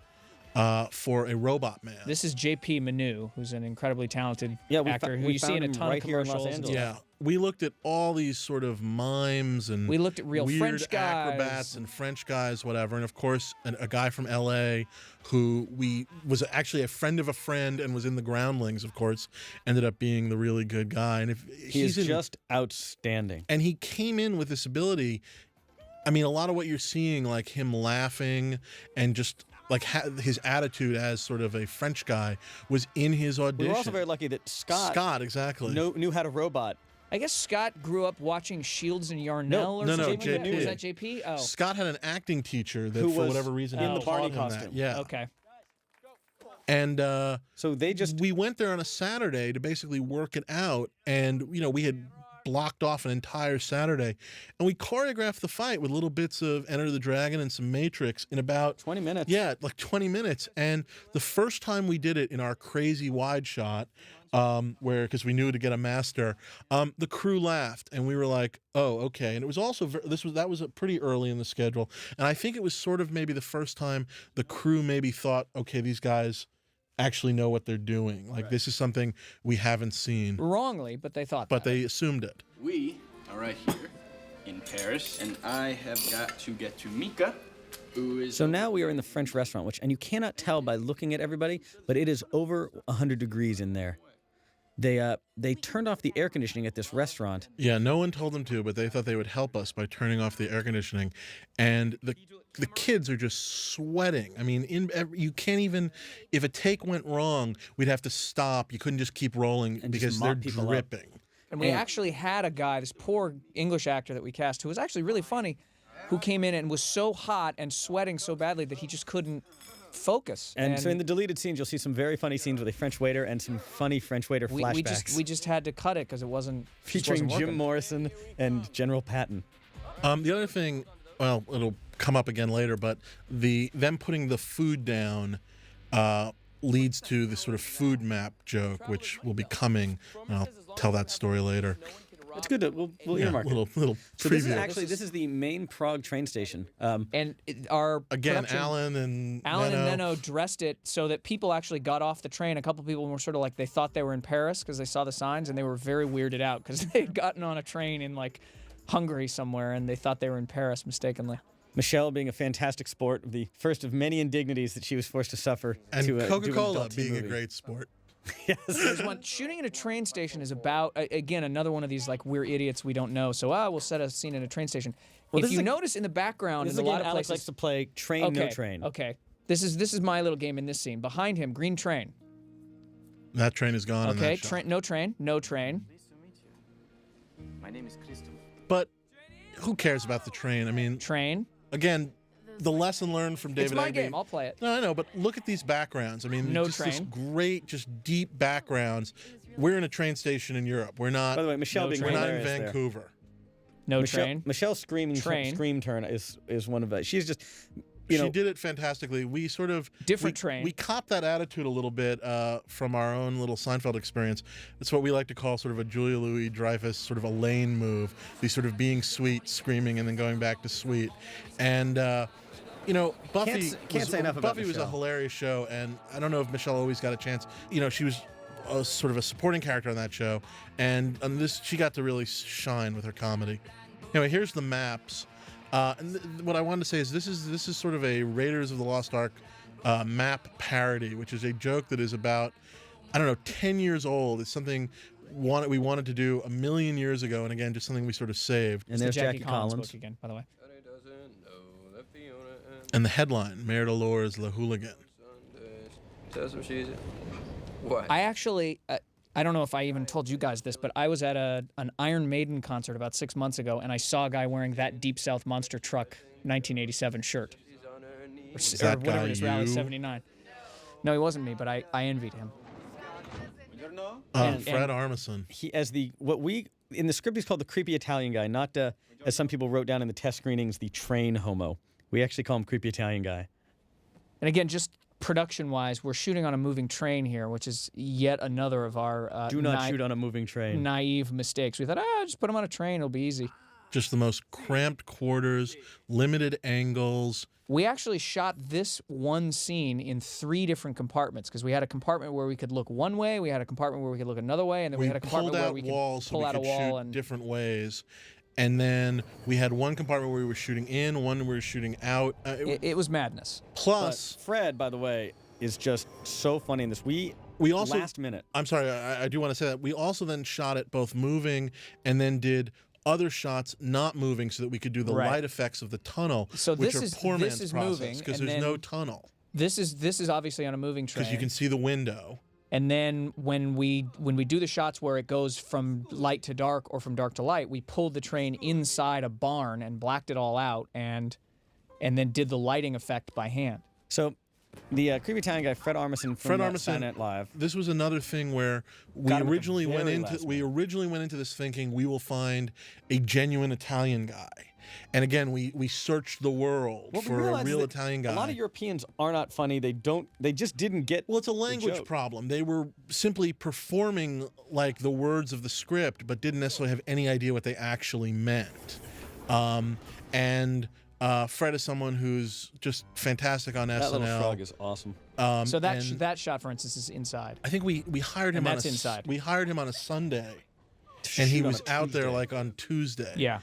for a robot man. This is J.P. Manu, who's an incredibly talented actor who we you see in a found him ton right of here in commercials. Los Angeles. Yeah, we looked at all these sort of mimes and We looked at real weird French guys. acrobats and French guys, whatever. And of course, a guy from L.A. who was actually a friend of a friend and was in the Groundlings. Of course, ended up being the really good guy. And he's just outstanding. And he came in with this ability. I mean, a lot of what you're seeing, like him laughing and just like his attitude as sort of a French guy, was in his audition. We were also very lucky that Scott exactly knew how to robot. I guess Scott grew up watching Shields and Yarnell or something. JP. Was that JP? Oh. Scott had an acting teacher that, Who for was whatever reason, in the taught Barney him costume. that. Yeah. Okay. And so we went there on a Saturday to basically work it out, and we had blocked off an entire Saturday, and we choreographed the fight with little bits of Enter the Dragon and some Matrix in about 20 minutes. Yeah, like 20 minutes. And the first time we did it in our crazy wide shot, because we knew to get a master, the crew laughed, and we were like, "Oh, okay." And it was also that was pretty early in the schedule, and I think it was sort of maybe the first time the crew maybe thought, "Okay, these guys actually know what they're doing. Like, this is something we haven't seen." Wrongly, but they thought But they assumed it. We are right here in Paris, and I have got to get to Mika, who is... So now we are in the French restaurant, and you cannot tell by looking at everybody, but it is over 100 degrees in there. They turned off the air conditioning at this restaurant. Yeah, no one told them to, but they thought they would help us by turning off the air conditioning. And the kids are just sweating. I mean, you can't even, if a take went wrong, we'd have to stop. You couldn't just keep rolling because they're dripping. And we actually had a guy, this poor English actor that we cast, who was actually really funny, who came in and was so hot and sweating so badly that he just couldn't focus. And so in the deleted scenes, you'll see some very funny scenes with a French waiter and some funny French waiter flashbacks. We just had to cut it because it wasn't featuring working. Jim Morrison and General Patton. The other thing, well, it'll come up again later, but them putting the food down leads to this sort of food map joke, which will be coming, and I'll tell that story later. It's good. We'll earmark little So preview. this is the main Prague train station. And our again, production, Alan and Neno dressed it so that people actually got off the train. A couple people were sort of like they thought they were in Paris because they saw the signs, and they were very weirded out because they had gotten on a train in like Hungary somewhere, and they thought they were in Paris mistakenly. Michelle being a fantastic sport, the first of many indignities that she was forced to suffer. And to Coca-Cola do an adult being movie. a great sport. There's one shooting in a train station is about again another one of these like we're idiots we don't know. So we'll set a scene in a train station. Well, if you notice in the background, this in is a lot again, of Alex places, likes to play train, no train. Okay, this is my little game in this scene. Behind him, green train. That train is gone. Okay, in that shot. no train, no train. Nice to meet you. My name is Christoph. But who cares about the train? I mean, Train. again, the lesson learned from David It's my Egby- game. I'll play it. No, I know, but look at these backgrounds. I mean, No just this train. great, just deep backgrounds. We're in a train station in Europe. We're not. By the way, Michelle No being we're not in hilarious there. Vancouver. No Michelle, train. Michelle's screaming Train. scream turn is one of the. She's just, you know, She did it fantastically. We sort of Different we, train. We copped that attitude a little bit from our own little Seinfeld experience. It's what we like to call sort of a Julia Louis-Dreyfus sort of a Lane move. The sort of being sweet, screaming, and then going back to sweet. And you know, Buffy can't say enough about Buffy was a Michelle. hilarious show, and I don't know if Michelle always got a chance. You know, she was sort of a supporting character on that show, and on this she got to really shine with her comedy. Anyway, here's the maps. And what I wanted to say is this is sort of a Raiders of the Lost Ark map parody, which is a joke that is about, I don't know, 10 years old. It's something we wanted to do a million years ago, and again, just something we sort of saved. and The there's Jackie Jackie Collins Collins. book again, by the way. And the headline, Mare Dolores La Hooligan. What? I actually, I don't know if I even told you guys this, but I was at an Iron Maiden concert about 6 months ago, and I saw a guy wearing that Deep South Monster Truck 1987 shirt. Or that whatever guy it is, Rally you? 79. No, he wasn't me, but I envied him. Fred Armisen. He as the what we in the script he's called the creepy Italian guy, not as some people wrote down in the test screenings, the train homo. We actually call him creepy Italian guy. And again, just production-wise, we're shooting on a moving train here, which is yet another of our Do not shoot on a moving train. naive mistakes. We thought, just put him on a train, it'll be easy. Just the most cramped quarters, limited angles. We actually shot this one scene in 3 different compartments because we had a compartment where we could look one way, we had a compartment where we could look another way, and then we had a compartment pulled where out we could walls so pull we out a could wall shoot and different ways. And then we had one compartment where we were shooting in, one we were shooting out. it was madness. Plus, But Fred, by the way, is just so funny in this. We also last minute. I'm sorry, I do want to say that we also then shot it both moving and then did other shots not moving so that we could do the Right. light effects of the tunnel, So which this are is- poor this man's is process moving, because and there's then- no tunnel This is obviously on a moving train. because you can see the window. And then when we do the shots where it goes from light to dark or from dark to light, we pulled the train inside a barn and blacked it all out and then did the lighting effect by hand. So the creepy Italian guy, Fred Armisen from Saturday Night Live. This was another thing where we Got him at the originally went very into last we originally went into this thinking we will find a genuine Italian guy. And again, we searched the world What we for a realized is real that Italian guy. A lot of Europeans are not funny. They just didn't get. Well, it's a language joke. problem. They were simply performing like the words of the script, but didn't necessarily have any idea what they actually meant. Fred is someone who's just fantastic on SNL. That little frog is awesome. So and that shot, for instance, is inside. I think we hired him And on that's inside. We hired him on a Sunday, and he shoot on was a out there Tuesday. like on Tuesday. Yeah.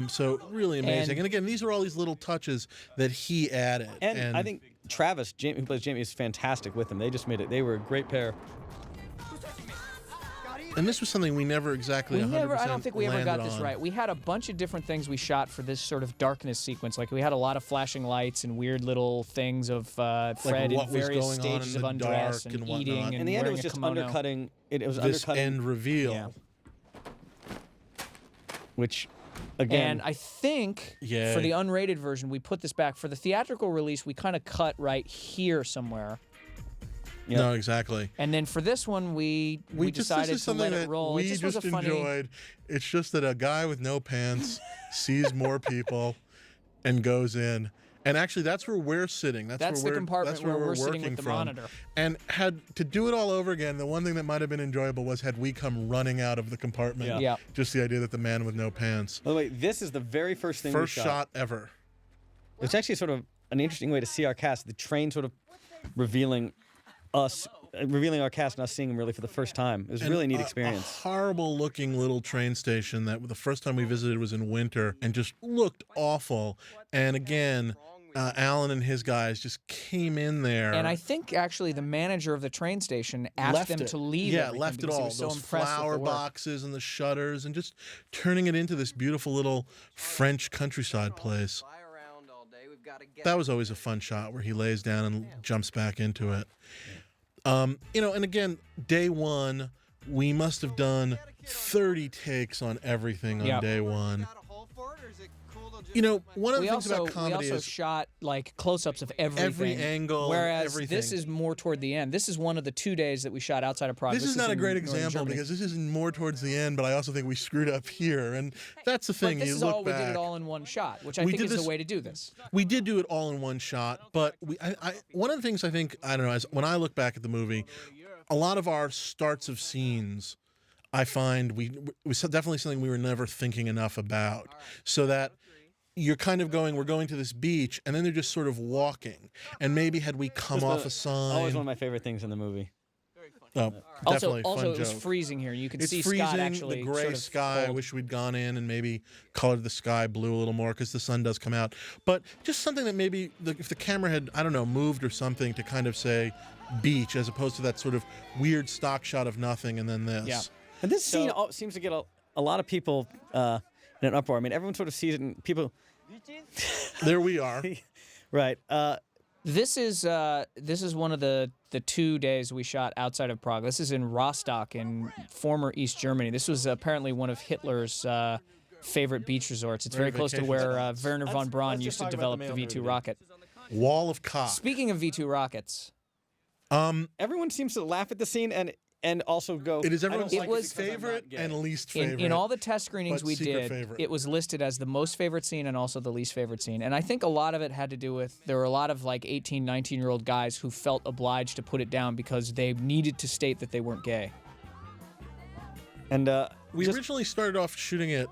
So really amazing. And- And again, these are all these little touches that he added. And I think Travis, who plays Jamie, is fantastic with him. They just made it. They were a great pair. And this was something we never exactly 100% I don't think we ever got landed this on. right. We had a bunch of different things we shot for this sort of darkness sequence. Like we had a lot of flashing lights and weird little things of Fred what in was various going on stages in of the undress dark and and eating whatnot. and In the end, it wearing was a just kimono. undercutting. It was This undercutting, end reveal. Yeah. which, again, And I think Yay. for the unrated version, we put this back. For the theatrical release, we kind of cut right here somewhere. Yeah. No, exactly. And then for this one, we This decided is to something let it that roll. we It just just was a funny. enjoyed. It's just that a guy with no pants sees more people and goes in. And actually, that's where we're sitting. That's where the compartment that's where we're we're sitting working with the from. monitor. And had to do it all over again, the one thing that might have been enjoyable was had we come running out of the compartment. Yeah. Yeah. Just the idea that the man with no pants. by the way, this is the very first thing First we shot ever. It's actually sort of an interesting way to see our cast. The train sort of revealing our cast and us seeing them really for the first time. It was a really neat experience. A horrible looking little train station that the first time we visited was in winter and just looked awful. And again, Alan and his guys just came in there. And I think actually the manager of the train station asked them to leave. Yeah, everything left it because he all. was so Those impressed with flower the work. boxes and the shutters, and just turning it into this beautiful little French countryside place. That was always a fun shot where he lays down and jumps back into it. You know, and again, day one, we must have done 30 takes on everything on day one. You know, one of the things about comedy we also is shot like close-ups of everything, every angle, whereas everything. this is more toward the end. This is one of the 2 days that we shot outside of Prague. This is not a in great northern example Germany. because this is more towards the end, but I also think we screwed up here, and that's the thing. But this you is look all back, we did it all in one shot, which I We think did is this- the way to do this. We did do it all in one shot, but one of the things I think, I don't know, when I look back at the movie, a lot of our starts of scenes, I find it was definitely something we were never thinking enough about, so that you're kind of going, we're going to this beach, and then they're just sort of walking, and maybe had we come off a sign. Always one of my favorite things in the movie. Oh, definitely Also, fun it was joke. freezing here. You can It's see freezing, Scott actually the gray sort of sky. I cold. wish we'd gone in and maybe colored the sky blue a little more because the sun does come out. But just something that maybe, if the camera had, I don't know, moved or something to kind of say beach as opposed to that sort of weird stock shot of nothing and then this. Yeah. And this scene seems to get a lot of people in an uproar. I mean, everyone sort of sees it, and people. There we are. Right. This is one of the 2 days we shot outside of Prague. This is in Rostock in former East Germany. This was apparently one of Hitler's favorite beach resorts. It's very close to where Werner von Braun used to develop the V2 rocket. Wall of cock. Speaking of V2 rockets, everyone seems to laugh at the scene and also go. It is everyone's It was- favorite and least favorite. in all the test screenings but we secret did, favorite. it was listed as the most favorite scene and also the least favorite scene. And I think a lot of it had to do with there were a lot of like 18, 19-year-old guys who felt obliged to put it down because they needed to state that they weren't gay. And we originally started off shooting it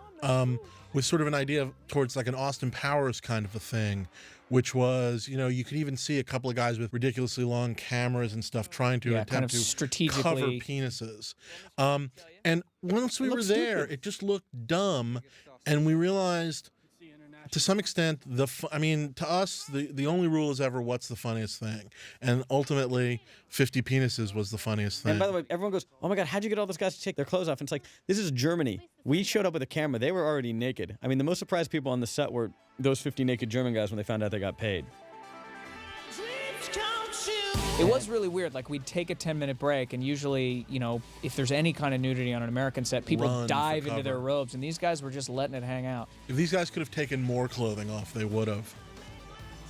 with sort of an idea towards like an Austin Powers kind of a thing, which was, you know, you could even see a couple of guys with ridiculously long cameras and stuff trying to attempt kind of to strategically cover penises. And once we were there, it just looked dumb, and we realized, to some extent, I mean, to us, the only rule is ever what's the funniest thing, and ultimately, 50 penises was the funniest thing. And by the way, everyone goes, "Oh my God, how'd you get all those guys to take their clothes off?" And it's like, this is Germany. We showed up with a camera. They were already naked. I mean, the most surprised people on the set were those 50 naked German guys when they found out they got paid. It was really weird. Like, we'd take a 10-minute break, and usually, you know, if there's any kind of nudity on an American set, people Run for dive into their cover. robes, and these guys were just letting it hang out. If these guys could have taken more clothing off, they would have.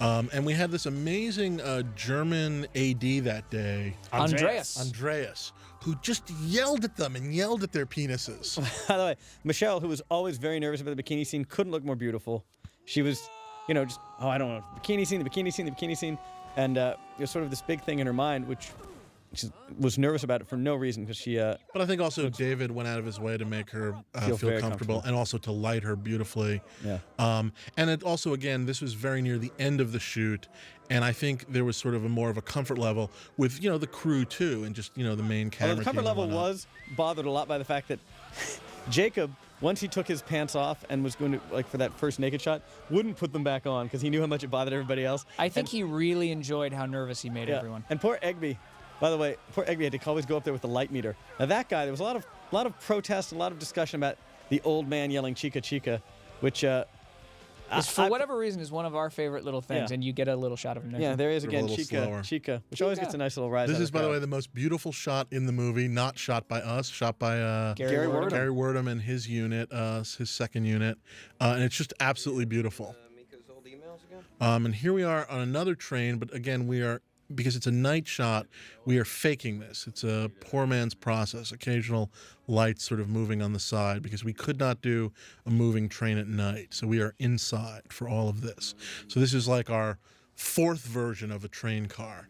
And we had this amazing German AD that day, Andreas, who just yelled at them and yelled at their penises. By the way, Michelle, who was always very nervous about the bikini scene, couldn't look more beautiful. She was, you know, just, oh, I don't know, the bikini scene, the bikini scene, the bikini scene. And it was sort of this big thing in her mind, which she was nervous about it for no reason, because she... But I think also David went out of his way to make her feel very comfortable and also to light her beautifully. Yeah. And it also, again, this was very near the end of the shoot, and I think there was sort of more of a comfort level with, you know, the crew too, and just, you know, the main camera Although the comfort team and level whatnot. was bothered a lot by the fact that Jacob, once he took his pants off and was going to, like, for that first naked shot, wouldn't put them back on because he knew how much it bothered everybody else. I think he really enjoyed how nervous he made Yeah. everyone. And poor Egby, by the way, poor Egby had to always go up there with the light meter. Now that guy, there was a lot of protest, a lot of discussion about the old man yelling "Chica, Chica," which For whatever reason, is one of our favorite little things, Yeah. and you get a little shot of him. Next yeah, time. there he is Sort of a again, little Chica, slower. Chica, which always gets a nice little rise. This out is, of by the way, crowd. the most beautiful shot in the movie, not shot by us, shot by Gary Wordam. Gary Wordam and his unit, his second unit, and it's just absolutely beautiful. Mika's old emails again? And here we are on another train, but again, we are, because it's a night shot, we are faking this. It's a poor man's process, occasional lights sort of moving on the side, because we could not do a moving train at night. So we are inside for all of this. So this is like our fourth version of a train car.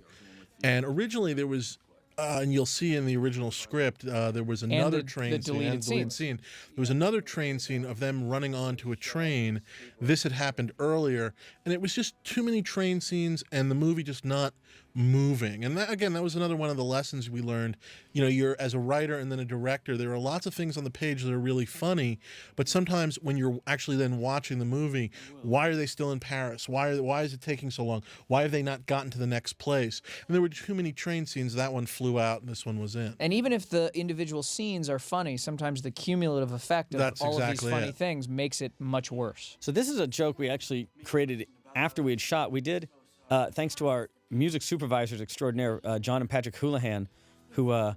And originally there was, and you'll see in the original script, there was another train the scene, deleted and deleted scenes. scene. There was another train scene of them running onto a train. This had happened earlier, and it was just too many train scenes, and the movie just not moving. And that, again, that was another one of the lessons we learned. You know, you're as a writer and then a director, there are lots of things on the page that are really funny, but sometimes when you're actually then watching the movie, why are they still in Paris? Why is it taking so long? Why have they not gotten to the next place? And there were too many train scenes. That one flew out and this one was in. And even if the individual scenes are funny, sometimes the cumulative effect of all of these funny things makes it much worse. So this is a joke we actually created after we had shot. We did, thanks to our music supervisors extraordinaire, John and Patrick Houlihan, who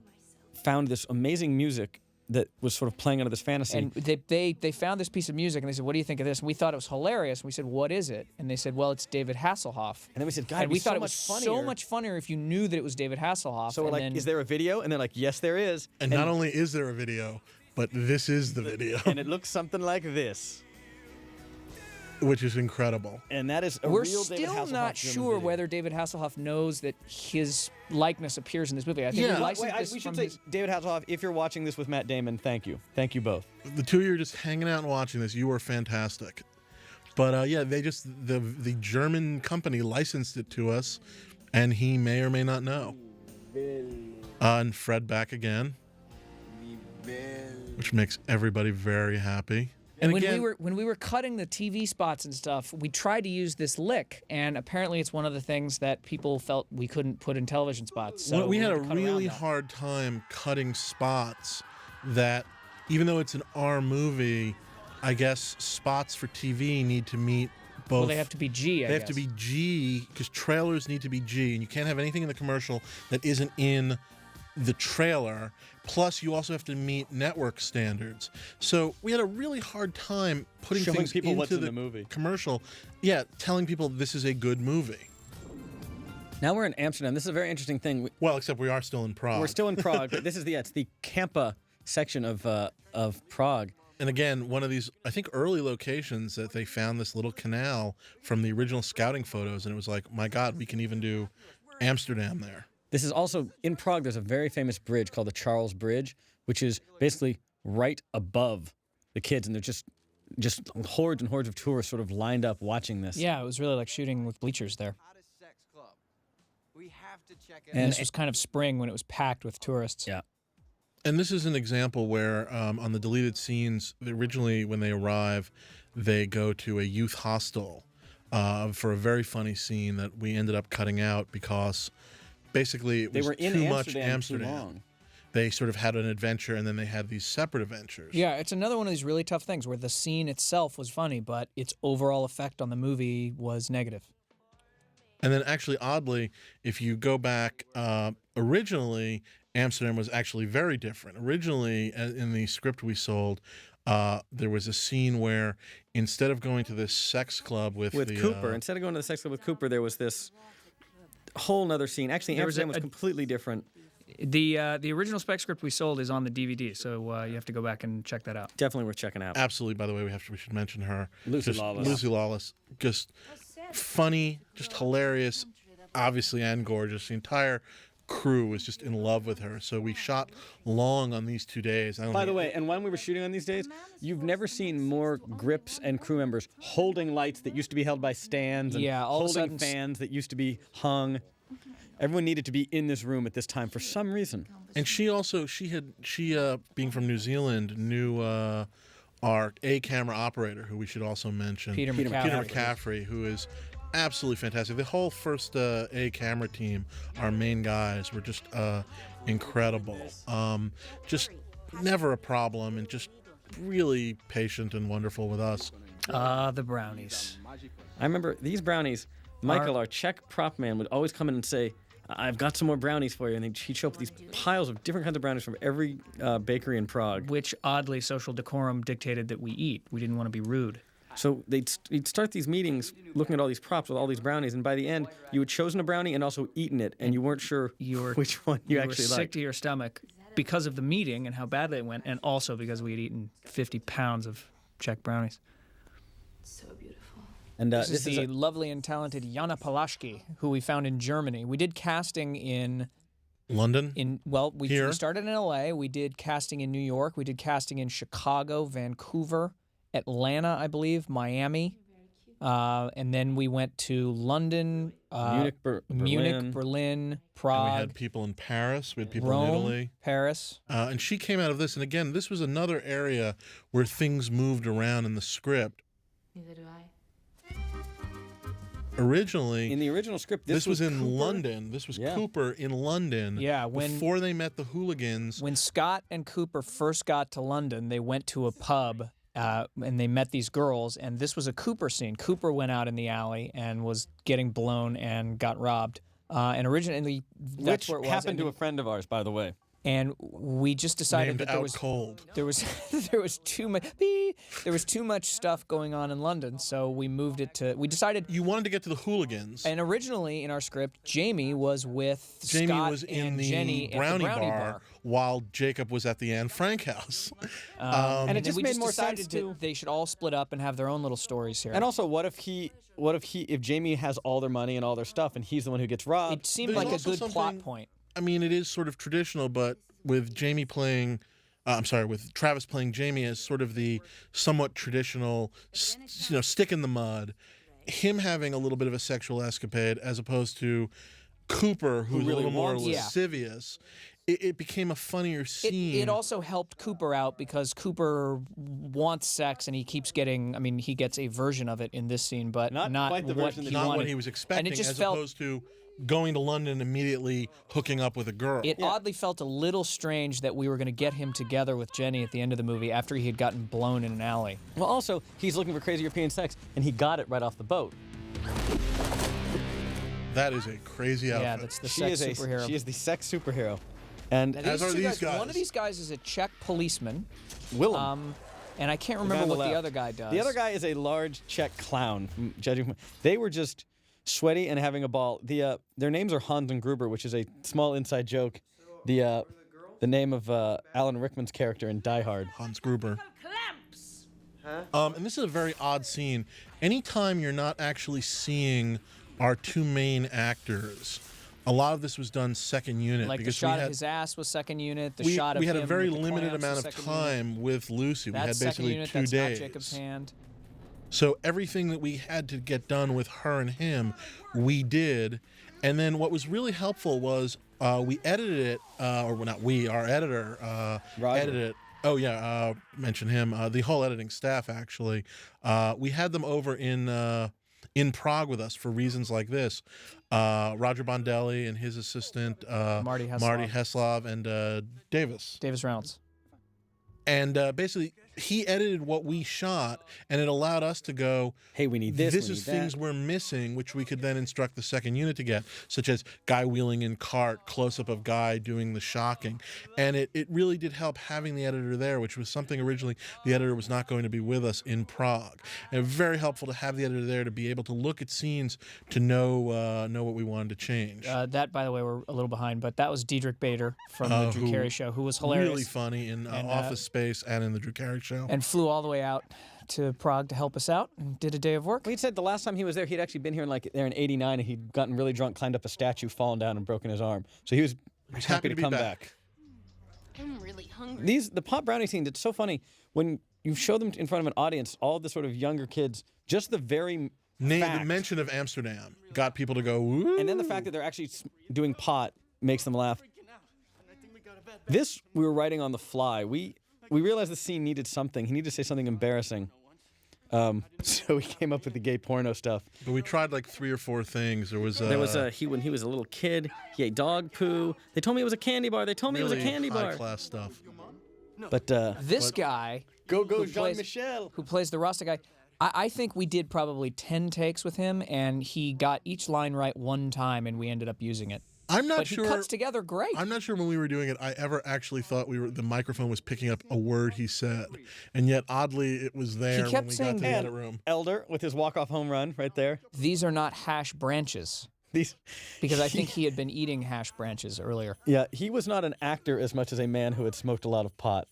found this amazing music that was sort of playing under this fantasy. And they found this piece of music, and they said, what do you think of this? And we thought it was hilarious. And we said, what is it? And they said, well, it's David Hasselhoff. And then we said, God, and we thought it was so much funnier if you knew that it was David Hasselhoff. So we're like, is there a video? And they're like, yes, there is. And not only is there a video, but this is the video. And it looks something like this. Which is incredible. And that is a We're real David still Hasselhoff not sure video. whether David Hasselhoff knows that his likeness appears in this movie. I think we licensed this we should from say, his... David Hasselhoff, if you're watching this with Matt Damon, thank you. Thank you both. The two of you are just hanging out and watching this. You are fantastic. But yeah, they just, the German company licensed it to us, and he may or may not know. And Fred back again, which makes everybody very happy. And when we were cutting the TV spots and stuff, we tried to use this lick, and apparently it's one of the things that people felt we couldn't put in television spots. So we had a cut really around that. hard time cutting spots that, even though it's an R movie, I guess spots for TV need to meet both. Well, they have to be G, I They guess. have to be G, because trailers need to be G, and you can't have anything in the commercial that isn't in the trailer. Plus, you also have to meet network standards. So we had a really hard time putting Showing things people into what's in the the movie. commercial. Yeah, telling people this is a good movie. Now we're in Amsterdam. This is a very interesting thing. Well, except we are still in Prague. We're still in Prague, but this is it's the Kampa section of Prague. And again, one of these, I think, early locations that they found this little canal from the original scouting photos, and it was like, my God, we can even do Amsterdam there. This is also, in Prague, there's a very famous bridge called the Charles Bridge, which is basically right above the kids, and they're just hordes and hordes of tourists sort of lined up watching this. Yeah, it was really like shooting with bleachers there. And this was kind of spring when it was packed with tourists. Yeah. And this is an example where on the deleted scenes, originally when they arrive, they go to a youth hostel for a very funny scene that we ended up cutting out because basically it was too much Amsterdam. Too long. They sort of had an adventure, and then they had these separate adventures. Yeah, it's another one of these really tough things where the scene itself was funny, but its overall effect on the movie was negative. And then actually, oddly, if you go back, originally, Amsterdam was actually very different. Originally, in the script we sold, there was a scene where instead of going to this sex club with Cooper, instead of going to the sex club with Cooper, there was this whole nother scene. Actually, Amsterdam was completely different. The original spec script we sold is on the DVD, so you have to go back and check that out. Definitely worth checking out. Absolutely. By the way, we should mention her. Lucy Lawless. Lucy Lawless. Just funny, just hilarious, obviously, and gorgeous. The entire crew was just in love with her. So we shot long on these 2 days. By the way, and when we were shooting on these days, you've never seen more grips and crew members holding lights that used to be held by stands and holding fans that used to be hung. Everyone needed to be in this room at this time for some reason. And she being from New Zealand, knew our camera operator, who we should also mention, Peter McCaffrey, who is absolutely fantastic. The whole first camera team, our main guys, were just incredible. Just never a problem, and just really patient and wonderful with us. The brownies. I remember these brownies. Michael, our Czech prop man, would always come in and say, I've got some more brownies for you. And he'd show up with these piles of different kinds of brownies from every bakery in Prague. Which, oddly, social decorum dictated that we eat. We didn't want to be rude. So you'd start these meetings looking at all these props with all these brownies, and by the end, you had chosen a brownie and also eaten it, and you weren't sure which one you actually liked. You were sick to your stomach because of the meeting and how badly it went, and also because we had eaten 50 pounds of Czech brownies. So beautiful. And this is the lovely and talented Jana Palashki, who we found in Germany. We did casting in London. We started in LA. We did casting in New York. We did casting in Chicago, Vancouver, Atlanta, I believe, Miami. And then we went to London, Munich, Berlin, Prague. And we had people in Paris. We had people Rome, in Italy. Paris. And she came out of this. And again, this was another area where things moved around in the script. Neither do I. Originally, in the original script, this was in Cooper. London. This was Cooper in London. Yeah, before they met the hooligans. When Scott and Cooper first got to London, they went to a pub and they met these girls. And this was a Cooper scene. Cooper went out in the alley and was getting blown and got robbed. And originally, that's Which where it was. happened to a friend of ours, by the way. And we just decided Named that Out Cold. there was too much stuff going on in London, so we moved it to. We decided You wanted to get to the hooligans. And originally in our script, Jamie was with Scott was in and the Jenny brownie, at the brownie bar, while Jacob was at the Anne Frank house. And it just we made just more decided sense that they should all split up and have their own little stories here. And also, if Jamie has all their money and all their stuff, and he's the one who gets robbed? It seemed There's like a also good plot something- point. I mean, it is sort of traditional, but with Jamie playing, with Travis playing Jamie as sort of the somewhat traditional, stick in the mud, him having a little bit of a sexual escapade as opposed to Cooper, who's really a little more wants it. lascivious. It became a funnier scene. It also helped Cooper out because Cooper wants sex and he keeps getting. I mean, he gets a version of it in this scene, but Not quite the what version that he not wanted. what he was expecting, and it just as felt, opposed to going to London and immediately hooking up with a girl. It oddly felt a little strange that we were going to get him together with Jenny at the end of the movie after he had gotten blown in an alley. Well, also, he's looking for crazy European sex, and he got it right off the boat. That is a crazy outfit. Yeah, that's the sex superhero. She is the sex superhero. And As are two these guys. One of these guys is a Czech policeman. Willem. And I can't guy remember on the what the left. other guy does. The other guy is a large Czech clown. Judging from, they were just sweaty and having a ball. Their names are Hans and Gruber, which is a small inside joke. The name of Alan Rickman's character in Die Hard. Hans Gruber. And this is a very odd scene. Anytime you're not actually seeing our two main actors, a lot of this was done second unit. Like the because shot of his ass was second unit. The shot of we had him a very with the limited clamps amount was of second unit. time with Lucy. We That's had second basically unit. 2 That's days. not Jacob's hand. So everything that we had to get done with her and him, we did. And then what was really helpful was we edited it, or well, not we, our editor edited it. Oh yeah, mention him. The whole editing staff actually. We had them over in Prague with us for reasons like this. Roger Bondelli and his assistant Marty Heslov and Davis Reynolds. And basically, he edited what we shot, and it allowed us to go, hey, we need this. This we is need things that. we're missing, which we could then instruct the second unit to get, such as guy wheeling in cart, close-up of guy doing the shocking. And it really did help having the editor there, which was something originally the editor was not going to be with us in Prague. And very helpful to have the editor there to be able to look at scenes to know what we wanted to change. That, by the way, we're a little behind, but that was Diedrich Bader from the Drew Carey Show, who was hilarious. Really funny in Office Space and in the Drew Carey Show. And flew all the way out to Prague to help us out and did a day of work. Well, he said the last time he was there, he'd actually been here in '89, and he'd gotten really drunk, climbed up a statue, fallen down, and broken his arm. So he was happy to be come back. I'm really hungry. The pot brownie scene, it's so funny when you show them in front of an audience, all the sort of younger kids, just the very The fact, mention of Amsterdam got people to go, woo. and then the fact that they're actually doing pot makes them laugh. This we were writing on the fly. We realized the scene needed something. He needed to say something embarrassing. So we came up with the gay porno stuff. But we tried like 3 or 4 things. There was when he was a little kid, he ate dog poo. They told me it was a candy bar. They told me it was a candy bar. high-class stuff. But this guy, go who Jean-Michel, who plays the Rasta guy, I think we did probably 10 takes with him, and he got each line right one time, and we ended up using it. I'm not But sure. he cuts together great. I'm not sure when we were doing it, I ever actually thought the microphone was picking up a word he said, and yet oddly it was there He kept when we got saying to the that. edit room. Elder with his walk-off home run right there. These are not hash branches. Because I think he had been eating hash branches earlier. Yeah, he was not an actor as much as a man who had smoked a lot of pot.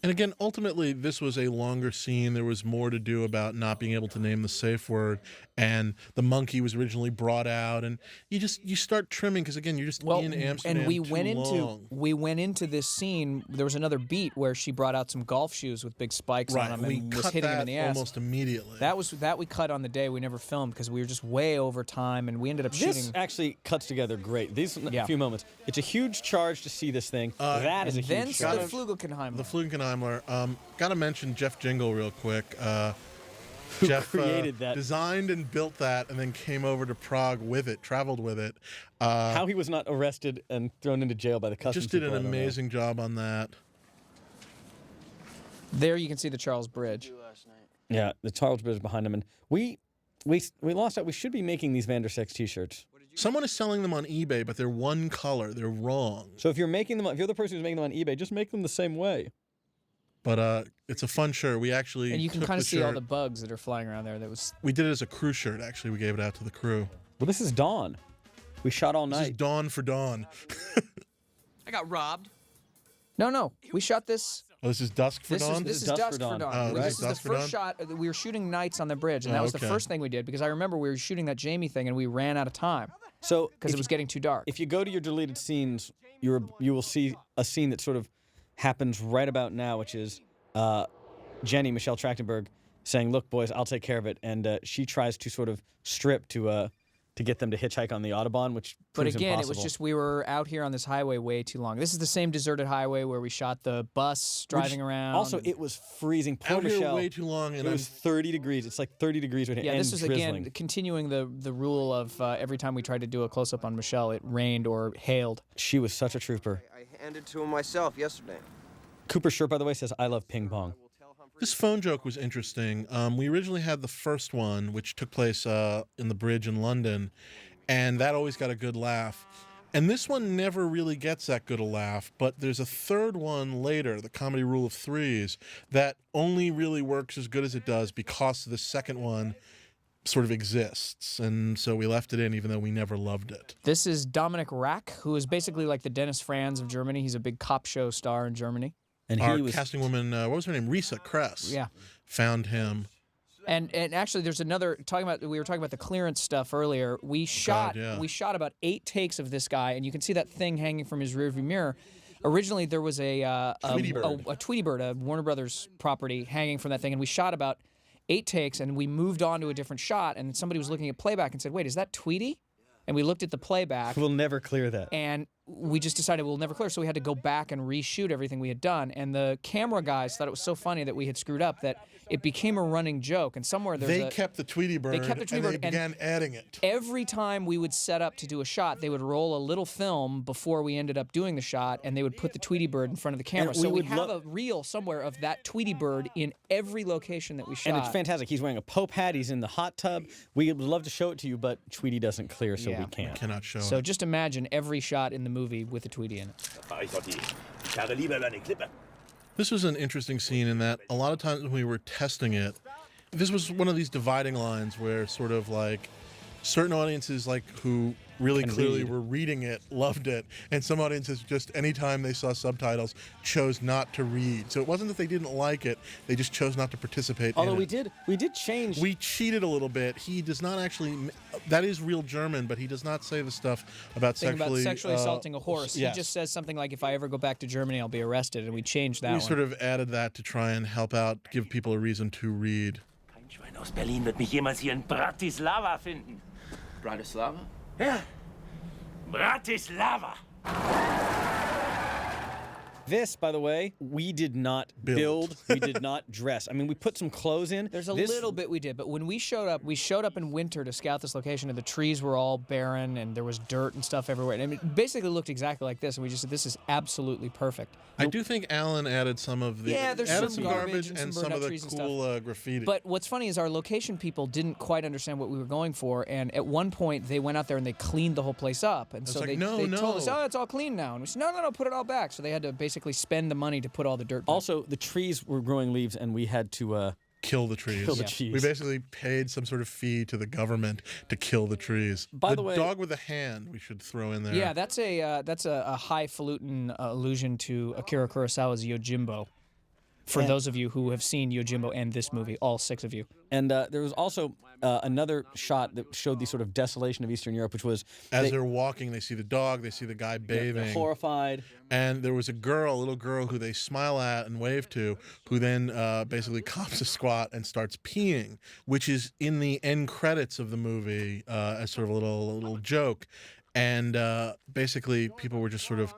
And again, ultimately, this was a longer scene. There was more to do about not being able to name the safe word, and the monkey was originally brought out, and you start trimming because again, you're just in Amsterdam and we went into this scene. There was another beat where she brought out some golf shoes with big spikes on them and was hitting him in the ass almost immediately. That we cut on the day we never filmed because we were just way over time, and we ended up shooting. This actually cuts together great. These few moments. It's a huge charge to see this thing. That is a huge charge. The Flugelkenheimer. The Flugelkenheimer. Got to mention Jeff Jingle real quick. Who Jeff created that? Designed and built that, and then came over to Prague with it, traveled with it. How he was not arrested and thrown into jail by the customs Just did people, an amazing job on that. There you can see the Charles Bridge. Yeah, the Charles Bridge behind him, and we lost out. We should be making these Van der Sex T-shirts. Someone is selling them on eBay, but they're one color. They're wrong. So if you're making them, if you're the person who's making them on eBay, just make them the same way. But it's a fun shirt. We actually and you can kind of see all the bugs that are flying around there. We did it as a crew shirt. Actually, we gave it out to the crew. Well, this is dawn. We shot all night. This is dawn for dawn. I got robbed. No, we shot this. Oh, this is dusk for dawn. This is dusk for dawn. Oh, This is the first shot. We were shooting nights on the bridge, and that was the first thing we did because I remember we were shooting that Jamie thing, and we ran out of time. So because it was getting too dark. If you go to your deleted scenes, you will see a scene that sort of happens right about now, which is Jenny, Michelle Trachtenberg, saying, "Look, boys, I'll take care of it," and she tries to sort of strip to get them to hitchhike on the Autobahn, which proves again, impossible. it was just we were out here on this highway way too long. This is the same deserted highway where we shot the bus driving around. Also, it was freezing. Poor Out Michelle. here way too long, and it was 30 degrees. It's like 30 degrees right here. Yeah, and this was drizzling. again continuing the rule of every time we tried to do a close up on Michelle, it rained or hailed. She was such a trooper. I handed to him myself yesterday. Cooper's shirt, by the way, says, "I love ping pong." This phone joke was interesting. We originally had the first one, which took place in the bridge in London, and that always got a good laugh. And this one never really gets that good a laugh, but there's a third one later, the comedy rule of threes, that only really works as good as it does because the second one sort of exists. And so we left it in even though we never loved it. This is Dominic Rack, who is basically like the Dennis Franz of Germany. He's a big cop show star in Germany. And our casting woman, what was her name? Risa Kress. Yeah. Found him. And actually, there's another we were talking about the clearance stuff earlier. We shot about 8 takes of this guy, and you can see that thing hanging from his rearview mirror. Originally, there was a Tweety Bird, a Warner Brothers property, hanging from that thing, and we shot about 8 takes, and we moved on to a different shot, and somebody was looking at playback and said, "Wait, is that Tweety?" And we looked at the playback. We'll never clear that. And we just decided we'll never clear, so we had to go back and reshoot everything we had done. And the camera guys thought it was so funny that we had screwed up that it became a running joke. And somewhere they kept the Tweety Bird. And they began adding it. Every time we would set up to do a shot, they would roll a little film before we ended up doing the shot, and they would put the Tweety Bird in front of the camera. And so we have a reel somewhere of that Tweety Bird in every location that we shot. And it's fantastic. He's wearing a Pope hat. He's in the hot tub. We would love to show it to you, but Tweety doesn't clear, so we can't. We cannot show it. So just imagine every shot in the movie with a Tweety in it. This was an interesting scene in that a lot of times when we were testing it, this was one of these dividing lines where sort of like certain audiences like who really clearly were reading it, loved it, and some audiences just anytime they saw subtitles chose not to read. So it wasn't that they didn't like it, they just chose not to participate Although in it. we did change. We cheated a little bit. He does not actually, that is real German, but he does not say the stuff about sexually assaulting a horse. Yes. He just says something like, if I ever go back to Germany, I'll be arrested, and we changed that We one. sort of added that to try and help out, give people a reason to read. Kein Schwein aus Berlin wird mich jemals hier in Bratislava finden. Bratislava? Ja. Bratislava. This, by the way, we did not build. We did not dress. I mean, we put some clothes in. There's a little bit we did, but when we showed up in winter to scout this location, and the trees were all barren, and there was dirt and stuff everywhere. And it basically looked exactly like this, and we just said, this is absolutely perfect. I do think Alan added some of the there's some garbage and some of the cool graffiti. But what's funny is our location people didn't quite understand what we were going for, and at one point they went out there and they cleaned the whole place up, and so they told us, "Oh, it's all clean now," and we said, "No, put it all back." So they had to basically spend the money to put all the dirt back. Also, the trees were growing leaves, and we had to kill the trees. Kill the trees. We basically paid some sort of fee to the government to kill the trees. By the way, dog with a hand we should throw in there. Yeah, that's a highfalutin allusion to Akira Kurosawa's Yojimbo. For those of you who have seen Yojimbo and this movie, all 6 of you. And there was also another shot that showed the sort of desolation of Eastern Europe, which was As they're walking, they see the dog, they see the guy bathing. They're horrified. And there was a little girl who they smile at and wave to, who then basically cops a squat and starts peeing, which is in the end credits of the movie as sort of a little joke. And basically, people were just sort of,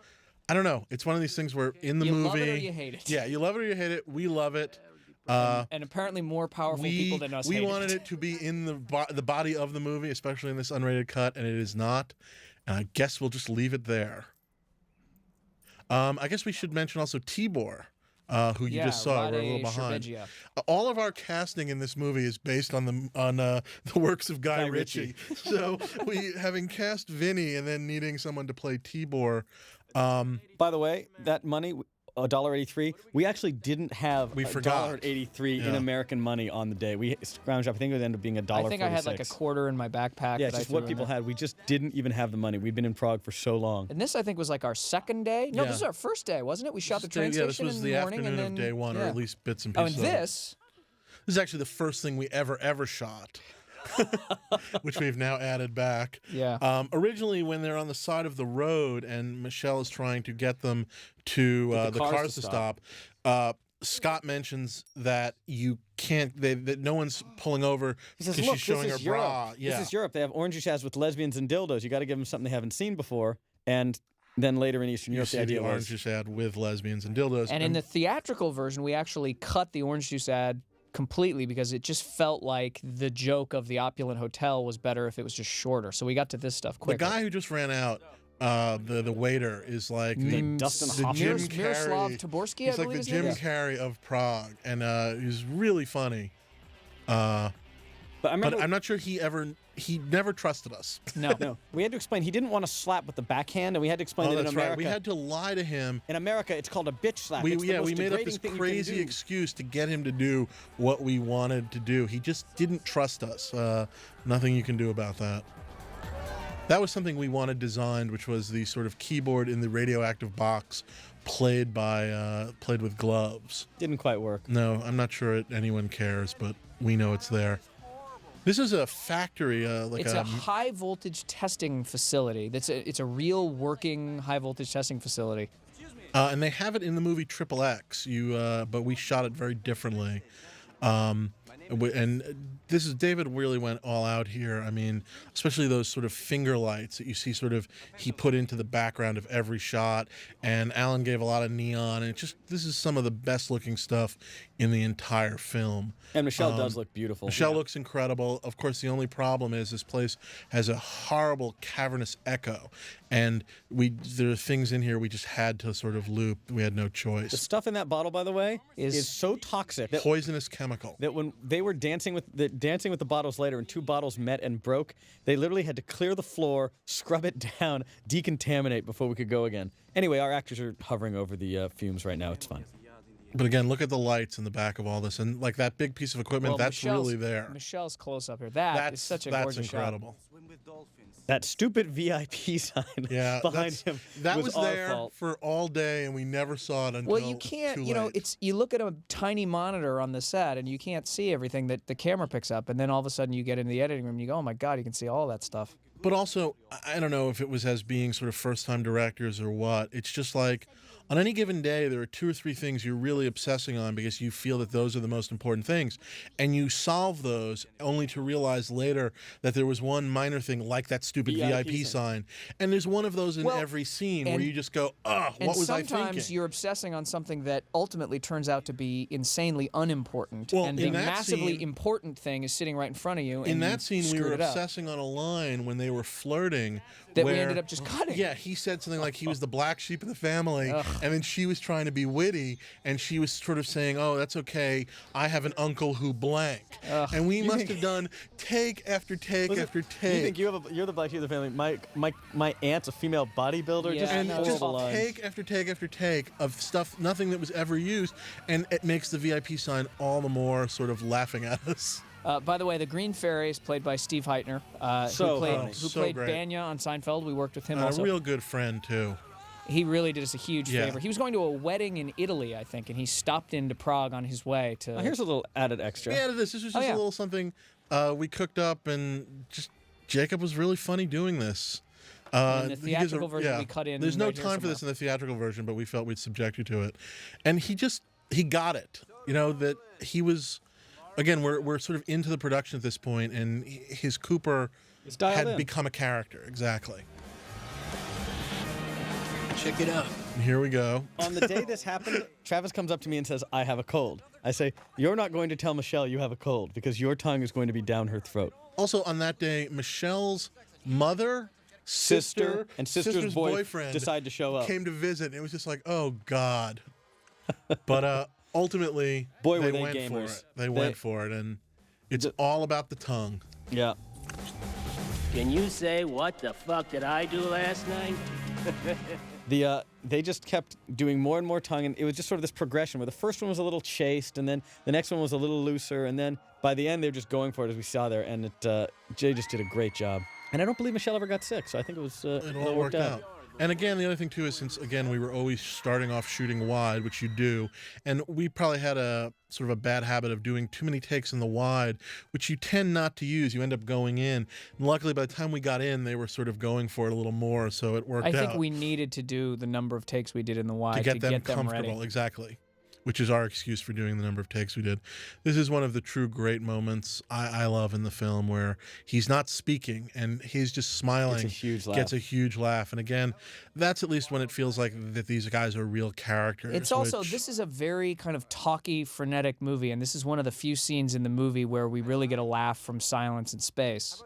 I don't know. It's one of these things where in the movie, you love it or you hate it. Yeah, you love it or you hate it. We love it. And apparently more powerful people than us. We wanted it to be in the body of the movie, especially in this unrated cut, and it is not. And I guess we'll just leave it there. I guess we should mention also Tibor, who you just saw. We're a little behind. All of our casting in this movie is based on the works of Guy Ritchie. So having cast Vinny and then needing someone to play Tibor. By the way, that money, $1.83, we actually didn't have $1.83 in American money on the day. We scrounged up. I think it would end up being $1.46. I think I had like a quarter in my backpack. Yeah, just what people had. We just didn't even have the money. We'd been in Prague for so long. And this, I think, was like our second day. No, this is our first day, wasn't it? We shot the train station this was in the the morning, afternoon and then of day one, or at least bits and Oh, pieces. and this is actually the first thing we ever shot. Which we've now added back. Yeah. Originally, when they're on the side of the road and Michelle is trying to get them to the cars to stop, Scott mentions that you can't. That no one's pulling over because she's showing her bra. Yeah. This is Europe. They have orange juice with lesbians and dildos. You got to give them something they haven't seen before. And then later in Eastern Europe, the idea was orange juice ad with lesbians and dildos. And in the theatrical version, we actually cut the orange juice ad completely because it just felt like the joke of the opulent hotel was better if it was just shorter. So we got to this stuff quicker. The guy who just ran out, the waiter, is like Dustin Jim Carrey. Miroslav Taborski, He's like the Jim Carrey of Prague, and he's really funny. But I'm not sure he never trusted us. No. We had to explain. He didn't want to slap with the backhand, and we had to explain that in America. Right. We had to lie to him. In America, it's called a bitch slap. We made up this crazy excuse to get him to do what we wanted to do. He just didn't trust us. Nothing you can do about that. That was something we wanted designed, which was the sort of keyboard in the radioactive box played with gloves. Didn't quite work. No, I'm not sure anyone cares, but we know it's there. This is a factory, it's a high voltage testing facility. It's a real working high voltage testing facility. And they have it in the movie Triple X. But we shot it very differently. And David really went all out here. I mean, especially those sort of finger lights that you see he put into the background of every shot. And Alan gave a lot of neon. And this is some of the best looking stuff in the entire film. And Michelle does look beautiful. Michelle looks incredible. Of course, the only problem is this place has a horrible cavernous echo. And there are things in here we just had to sort of loop. We had no choice. The stuff in that bottle, by the way, is so toxic. Poisonous chemical. That when they were dancing with the bottles later and 2 bottles met and broke, they literally had to clear the floor, scrub it down, decontaminate before we could go again. Anyway, our actors are hovering over the fumes right now. It's fun. But again, look at the lights in the back of all this. And like that big piece of equipment, that's really there. Michelle's close up here. That's such a gorgeous incredible. shot. That stupid VIP sign behind him that was there our fault. For all day, and we never saw it until Well, you can't, you look at a tiny monitor on the set, and you can't see everything that the camera picks up, and then all of a sudden you get in the editing room, and you go, oh my God, you can see all that stuff. But also, I don't know if it was as being sort of first-time directors or what. It's just like, on any given day, there are 2 or 3 things you're really obsessing on because you feel that those are the most important things. And you solve those only to realize later that there was one minor thing, like that stupid VIP sign. And there's one of those in every scene where you just go, what was I thinking? And sometimes you're obsessing on something that ultimately turns out to be insanely unimportant. Well, and the massively important thing is sitting right in front of you. In that scene, we were obsessing on a line when they were flirting. That we ended up just cutting. Yeah, he said something like he was the black sheep of the family. And then she was trying to be witty, and she was sort of saying, oh, that's okay, I have an uncle who blank. And we must have done take after take after take. You think you're the black sheep of the family. My aunt's a female bodybuilder. Yeah, just take after take after take of stuff, nothing that was ever used, and it makes the VIP sign all the more sort of laughing at us. By the way, the Green Fairy is played by Steve Heitner, who played great. Banya on Seinfeld. We worked with him also. A real good friend, too. He really did us a huge Yeah. favor. He was going to a wedding in Italy, I think, and he stopped into Prague on his way to. Oh, here's a little added extra. We added this. This was just yeah. a little something we cooked up, and just Jacob was really funny doing this. And the he gives theatrical version we cut in There's no right here time for this in somewhere. the theatrical version, but we felt we'd subject you to it. And he got it. You know, that he was, again, we're sort of into the production at this point, and his Cooper dialed had in. become a character. Exactly. Check it out. And here we go. On the day this happened, Travis comes up to me and says, I have a cold. I say, you're not going to tell Michelle you have a cold because your tongue is going to be down her throat. Also, on that day, Michelle's mother, Sister, and sister's boyfriend decide to show up. came to visit, and it was just like, oh, God. But ultimately, Boy, were they went gamers. for it. They went for it, and it's all about the tongue. Yeah. Can you say what the fuck did I do last night? They just kept doing more and more tongue, and it was just sort of this progression where the first one was a little chaste, and then the next one was a little looser, and then by the end they were just going for it, as we saw there, and Jay just did a great job. And I don't believe Michelle ever got sick, so I think it was It all worked out. And again, the other thing too is, since again we were always starting off shooting wide, which you do, and we probably had a sort of a bad habit of doing too many takes in the wide, which you tend not to use. You end up going in. And luckily, by the time we got in, they were sort of going for it a little more, so it worked out. I think we needed to do the number of takes we did in the wide to get them ready. comfortable, exactly. Which is our excuse for doing the number of takes we did. This is one of the true great moments I love in the film, where he's not speaking and he's just smiling. Gets a huge laugh. Gets a huge laugh. And again, that's at least when it feels like that these guys are real characters. It's also, this is a very kind of talky, frenetic movie, and this is one of the few scenes in the movie where we really get a laugh from silence and space.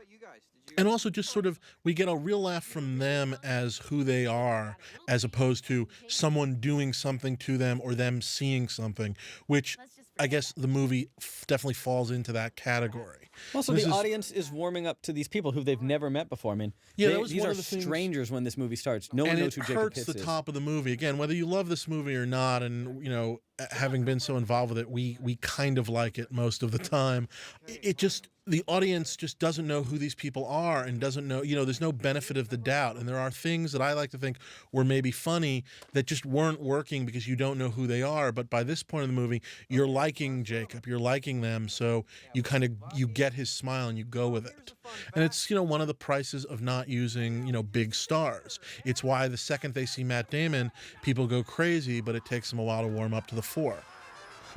And also just sort of, we get a real laugh from them as who they are, as opposed to someone doing something to them or them seeing something, which I guess the movie definitely falls into that category. Also, the audience is warming up to these people who they've never met before. I mean, that was these one are of the things- strangers when this movie starts. No one knows who And it Jacob hurts Pitts the is. top of the movie. Again, whether you love this movie or not, and, you know, having been so involved with it, we kind of like it most of the time. It just, the audience just doesn't know who these people are and doesn't know, you know, there's no benefit of the doubt. And there are things that I like to think were maybe funny that just weren't working because you don't know who they are. But by this point in the movie, you're liking Jacob, you're liking them. So you kind of, you get his smile and you go with it. And it's, you know, one of the prices of not using, you know, big stars. It's why the second they see Matt Damon, people go crazy, but it takes them a while to warm up to the four.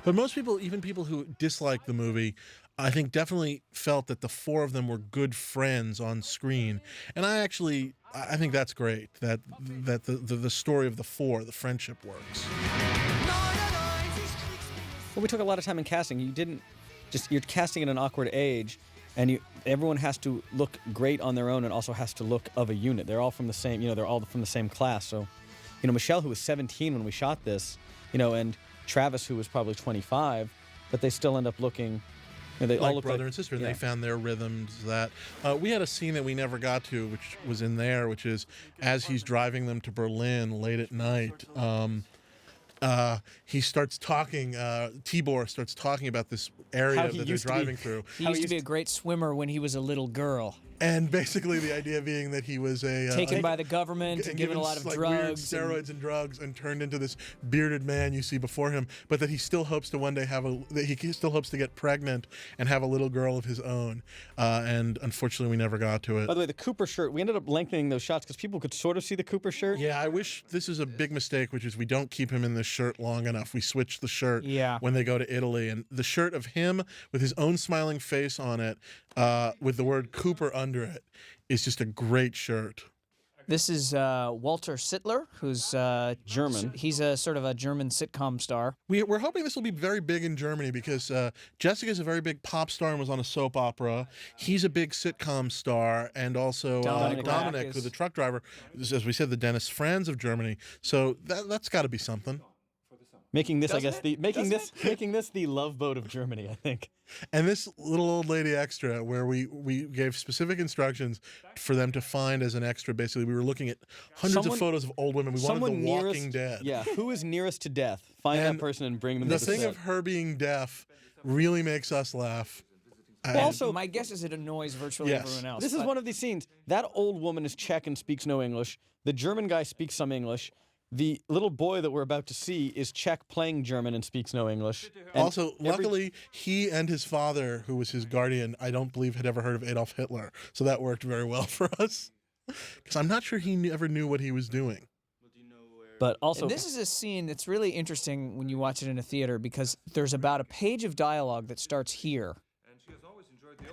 But most people, even people who dislike the movie, I think definitely felt that the four of them were good friends on screen. And I think that's great, that the story of the four, the friendship works. Well, we took a lot of time in casting. You're casting at an awkward age, and everyone has to look great on their own and also has to look of a unit. They're all from the same, you know, they're all from the same class. So, you know, Michelle, who was 17 when we shot this, you know, and Travis, who was probably 25, but they still end up looking, you know, they like all look brother like, and sister, and yeah. they found their rhythms. That we had a scene that we never got to, which was in there, which is as he's driving them to Berlin late at night. He starts talking. Tibor starts talking about this area that they're driving through. He used to be a great swimmer when he was a little girl. And basically, the idea being that he was taken by the government and given a lot of like drugs, weird steroids and drugs, and turned into this bearded man you see before him. But that he still hopes to one day he still hopes to get pregnant and have a little girl of his own. And unfortunately, we never got to it. By the way, the Cooper shirt, we ended up lengthening those shots because people could sort of see the Cooper shirt. Yeah, I wish this is a big mistake, which is we don't keep him in this shirt long enough. We switch the shirt when they go to Italy, and the shirt of him with his own smiling face on it, with the word Cooper under it, is just a great shirt. This is Walter Sittler, who's German. He's a sort of a German sitcom star. We're hoping this will be very big in Germany because Jessica's a very big pop star and was on a soap opera. He's a big sitcom star, and also Dominic, who's the truck driver, as we said, the Dennis Franz of Germany. So that's got to be something. Making this, making this the Love Boat of Germany, I think. And this little old lady extra, where we gave specific instructions for them to find as an extra. Basically, we were looking at hundreds of photos of old women. We wanted the Walking Dead. Yeah, who is nearest to death? Find that person and bring them. The to thing set. of her being deaf really makes us laugh. Also, my guess is it annoys virtually everyone else. This is one of these scenes. That old woman is Czech and speaks no English. The German guy speaks some English. the little boy that we're about to see is Czech, playing German, and speaks no English. And Also, luckily, he and his father, who was his guardian, I don't believe had ever heard of Adolf Hitler. So that worked very well for us. Because I'm not sure he ever knew what he was doing. But also, And this is a scene that's really interesting when you watch it in a theater because there's about a page of dialogue that starts here.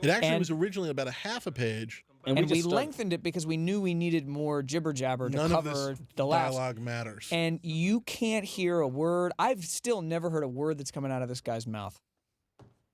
It actually was originally about a half a page. And we lengthened it because we knew we needed more jibber jabber to None of cover this the laughs. dialogue matters. And you can't hear a word. I've still never heard a word that's coming out of this guy's mouth.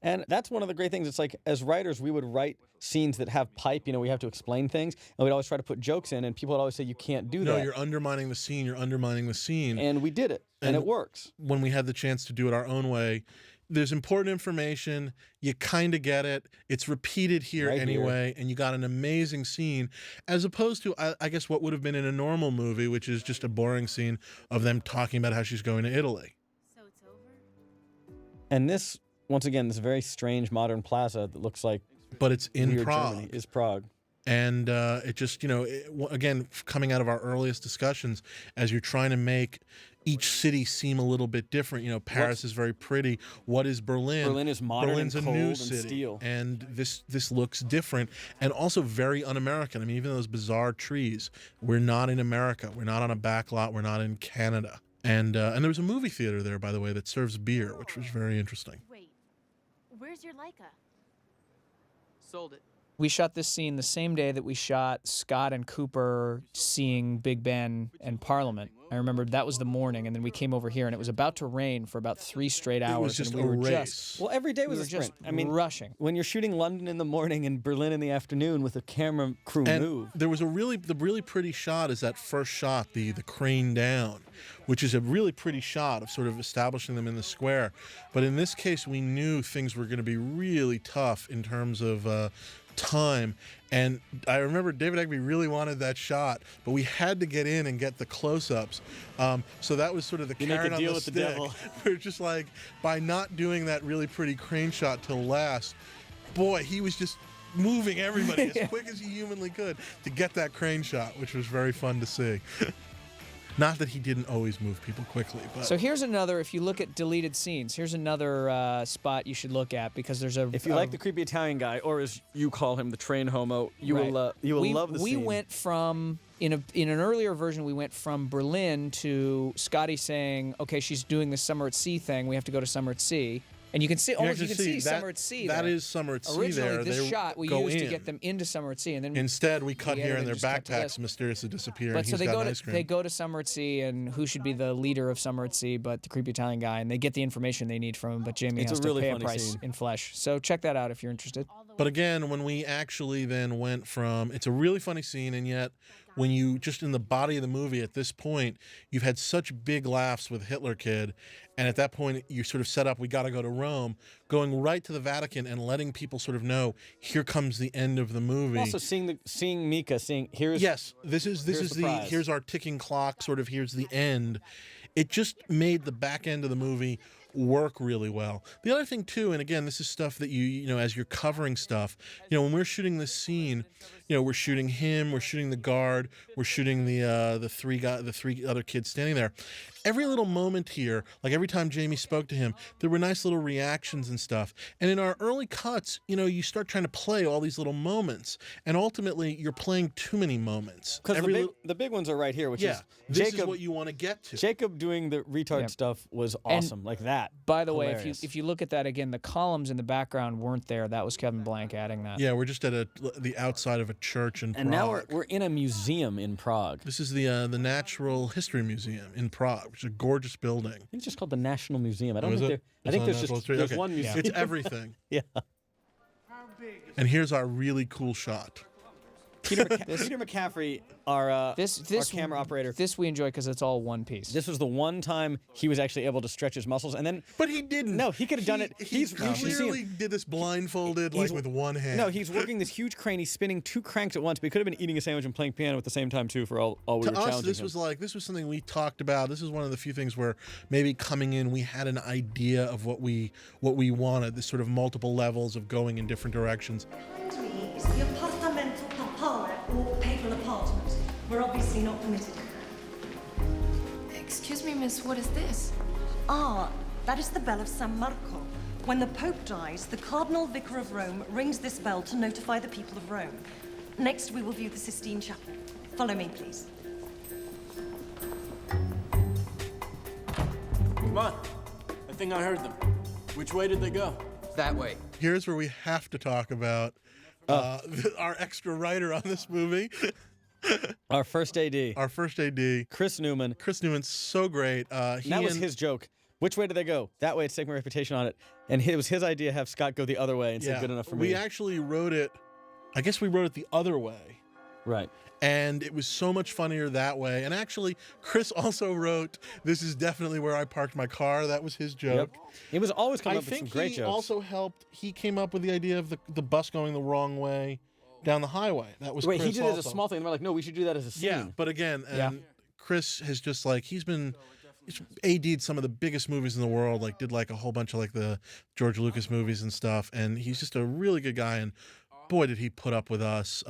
And that's one of the great things. It's like, as writers, we would write scenes that have pipe. You know, we have to explain things. And we'd always try to put jokes in, and people would always say, you can't do that. No, you're undermining the scene. You're undermining the scene. And we did it, and it works. When we had the chance to do it our own way, there's important information. You kind of get it. It's repeated here anyway, and you got an amazing scene, as opposed to, I guess, what would have been in a normal movie, which is just a boring scene of them talking about how she's going to Italy. So it's over? And this, once again, this very strange modern plaza that looks like, but it's in weird Prague. Germany, is Prague. And it just, again, coming out of our earliest discussions, as you're trying to make each city seem a little bit different. Paris is very pretty. What is Berlin? Berlin is modern Berlin's and a new cold city, and steel. And this looks different, and also very un-American. I mean, even those bizarre trees. We're not in America. We're not on a back lot. We're not in Canada. And there was a movie theater there, by the way, that serves beer, which was very interesting. Wait, where's your Leica? Sold it. We shot this scene the same day that we shot Scott and Cooper seeing Big Ben and Parliament. I remember that was the morning, and then we came over here, and it was about to rain for about 3 straight hours. It was just and we a were race. Well, every day was we a were just sprint. I mean, rushing. When you're shooting London in the morning and Berlin in the afternoon with a camera crew And move. there was the really pretty shot is that first shot, the crane down, which is a really pretty shot of sort of establishing them in the square. But in this case, we knew things were going to be really tough in terms of time. And I remember David Egby really wanted that shot, but we had to get in and get the close-ups. So that was sort of the carrot on the stick. We're just like, by not doing that really pretty crane shot till last, boy, he was just moving everybody as quick as he humanly could to get that crane shot, which was very fun to see. Not that he didn't always move people quickly, but... So here's another, if you look at deleted scenes, here's another spot you should look at, because there's a... If you like the creepy Italian guy, or as you call him, the train homo, you will love the scene. We went from, in an earlier version, we went from Berlin to Scotty saying, okay, she's doing the Summer at Sea thing, we have to go to Summer at Sea. And you can see, you can see Summer at Sea That there. is Summer at Sea Originally, there. this shot we used to in. get them into Summer at Sea, and then instead we cut here and their just cut to backpacks this. mysteriously disappear. But and so he's they got go ice cream. they go to Summer at Sea, and who should be the leader of Summer at Sea but the creepy Italian guy, and they get the information they need from him, but Jamie It's has a to really pay a funny price scene. in flesh. So check that out if you're interested. But again, when we actually then went from, it's a really funny scene, and yet when you just in the body of the movie at this point, you've had such big laughs with Hitler Kid, and at that point you sort of set up, we got to go to Rome, going right to the Vatican and letting people sort of know, here comes the end of the movie. Also seeing Mika, here's here's our ticking clock, sort of here's the end. It just made the back end of the movie work really well. The other thing too, and again, this is stuff that you know, as you're covering stuff, when we're shooting this scene, we're shooting him, we're shooting the guard, we're shooting the three other kids standing there. Every little moment here, like every time Jamie spoke to him, there were nice little reactions and stuff. And in our early cuts, you start trying to play all these little moments, and ultimately you're playing too many moments. Because the big ones are right here, which is this Jacob, is what you want to get to. Jacob doing the retard stuff was awesome, like that. By the way, Hilarious. if you look at that again, the columns in the background weren't there. That was Kevin Blank adding that. Yeah, we're just at the outside of a church in Prague. And now we're in a museum in Prague. This is the Natural History Museum in Prague, which is a gorgeous building. I think it's just called the National Museum. I don't is think it? I think It's there's on just Natural there's History? one Okay. museum. It's everything. Yeah. And here's our really cool shot. Peter McCaffrey, our camera operator. This we enjoy because it's all one piece. This was the one time he was actually able to stretch his muscles, and then. But he didn't. No, he could have done it. He clearly did this blindfolded, like with one hand. No, he's working this huge crane. He's spinning 2 cranks at once. But he could have been eating a sandwich and playing piano at the same time too. For all we were challenging us, this him. was something we talked about. This is one of the few things where maybe coming in, we had an idea of what we wanted. This sort of multiple levels of going in different directions. The appartamento papale or papal apartment were obviously not permitted. me, miss, what is this? Ah, that is the bell of San Marco. When the Pope dies, the Cardinal Vicar of Rome rings this bell to notify the people of Rome. Next, we will view the Sistine Chapel. Follow me, please. Come on. I think I heard them. Which way did they go? That way. Here's where we have to talk about our extra writer on this movie. Our first AD. Our first AD. Chris Newman. Chris Newman's so great. That was his joke. Which way did they go? That way, it's taking my reputation on it. And it was his idea to have Scott go the other way and say good enough for me. We actually wrote it, I guess we wrote it the other way. Right. And it was so much funnier that way. And actually, Chris also wrote, "This is definitely where I parked my car." That was his joke. Yep. He was always coming up with some great he jokes. also helped, he came up with the idea of the bus going the wrong way down the highway. That was Wait, Chris he did it as a also. small thing. And we're like, no, we should do that as a scene. Yeah, but again, Chris has just like, he's AD'd some of the biggest movies in the world, like did like a whole bunch of like the George Lucas movies and stuff, and he's just a really good guy, and boy did he put up with us.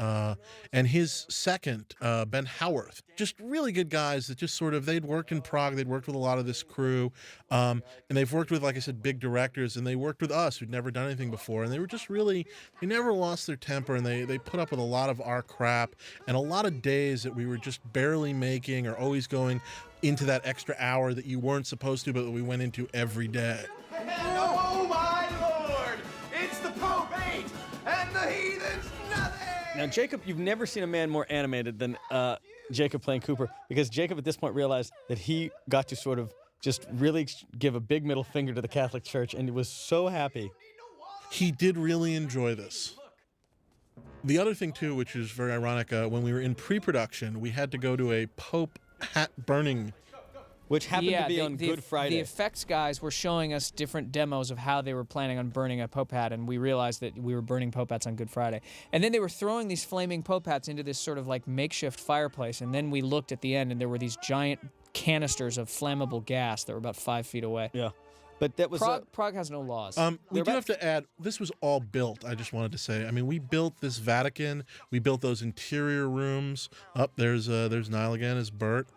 And his second, Ben Howarth, just really good guys that just sort of, they'd worked in Prague, they'd worked with a lot of this crew, and they've worked with, like I said, big directors, and they worked with us who'd never done anything before, and they were just really, they never lost their temper, and they put up with a lot of our crap, and a lot of days that we were just barely making or always going into that extra hour that you weren't supposed to, but that we went into every day. Oh my lord! It's the Pope 8 and the heathens nothing! Now, Jacob, you've never seen a man more animated than Jacob playing Cooper, because Jacob at this point realized that he got to sort of just really give a big middle finger to the Catholic Church, and he was so happy. He did really enjoy this. The other thing, too, which is very ironic, when we were in pre-production, we had to go to a Pope hat burning, which happened to be on Good Friday. The effects guys were showing us different demos of how they were planning on burning a Pope hat, and we realized that we were burning Pope hats on Good Friday. And then they were throwing these flaming Pope hats into this sort of like makeshift fireplace, and then we looked at the end, and there were these giant canisters of flammable gas that were about 5 feet away. Yeah. But that was Prague has no laws. We do have to add, this was all built, I just wanted to say. I mean, we built this Vatican. We built those interior rooms. There's Niall again, as Bert.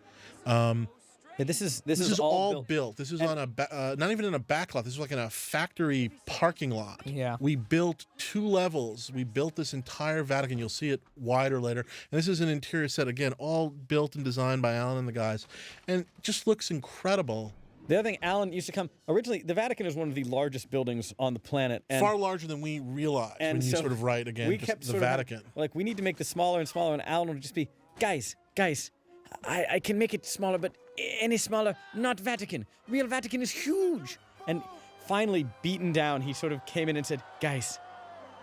This is all built. This is on a not even in a back lot. This is like in a factory parking lot. Yeah. We built 2 levels. We built this entire Vatican. You'll see it wider later. And this is an interior set, again, all built and designed by Alan and the guys. And just looks incredible. The other thing, Alan used to come, originally, the Vatican is one of the largest buildings on the planet. And far larger than we realized when you sort of write, again, we just kept the sort of Vatican. Like, we need to make this smaller and smaller, and Alan would just be, guys, I can make it smaller, but any smaller, not Vatican. Real Vatican is huge. And finally, beaten down, he sort of came in and said, guys,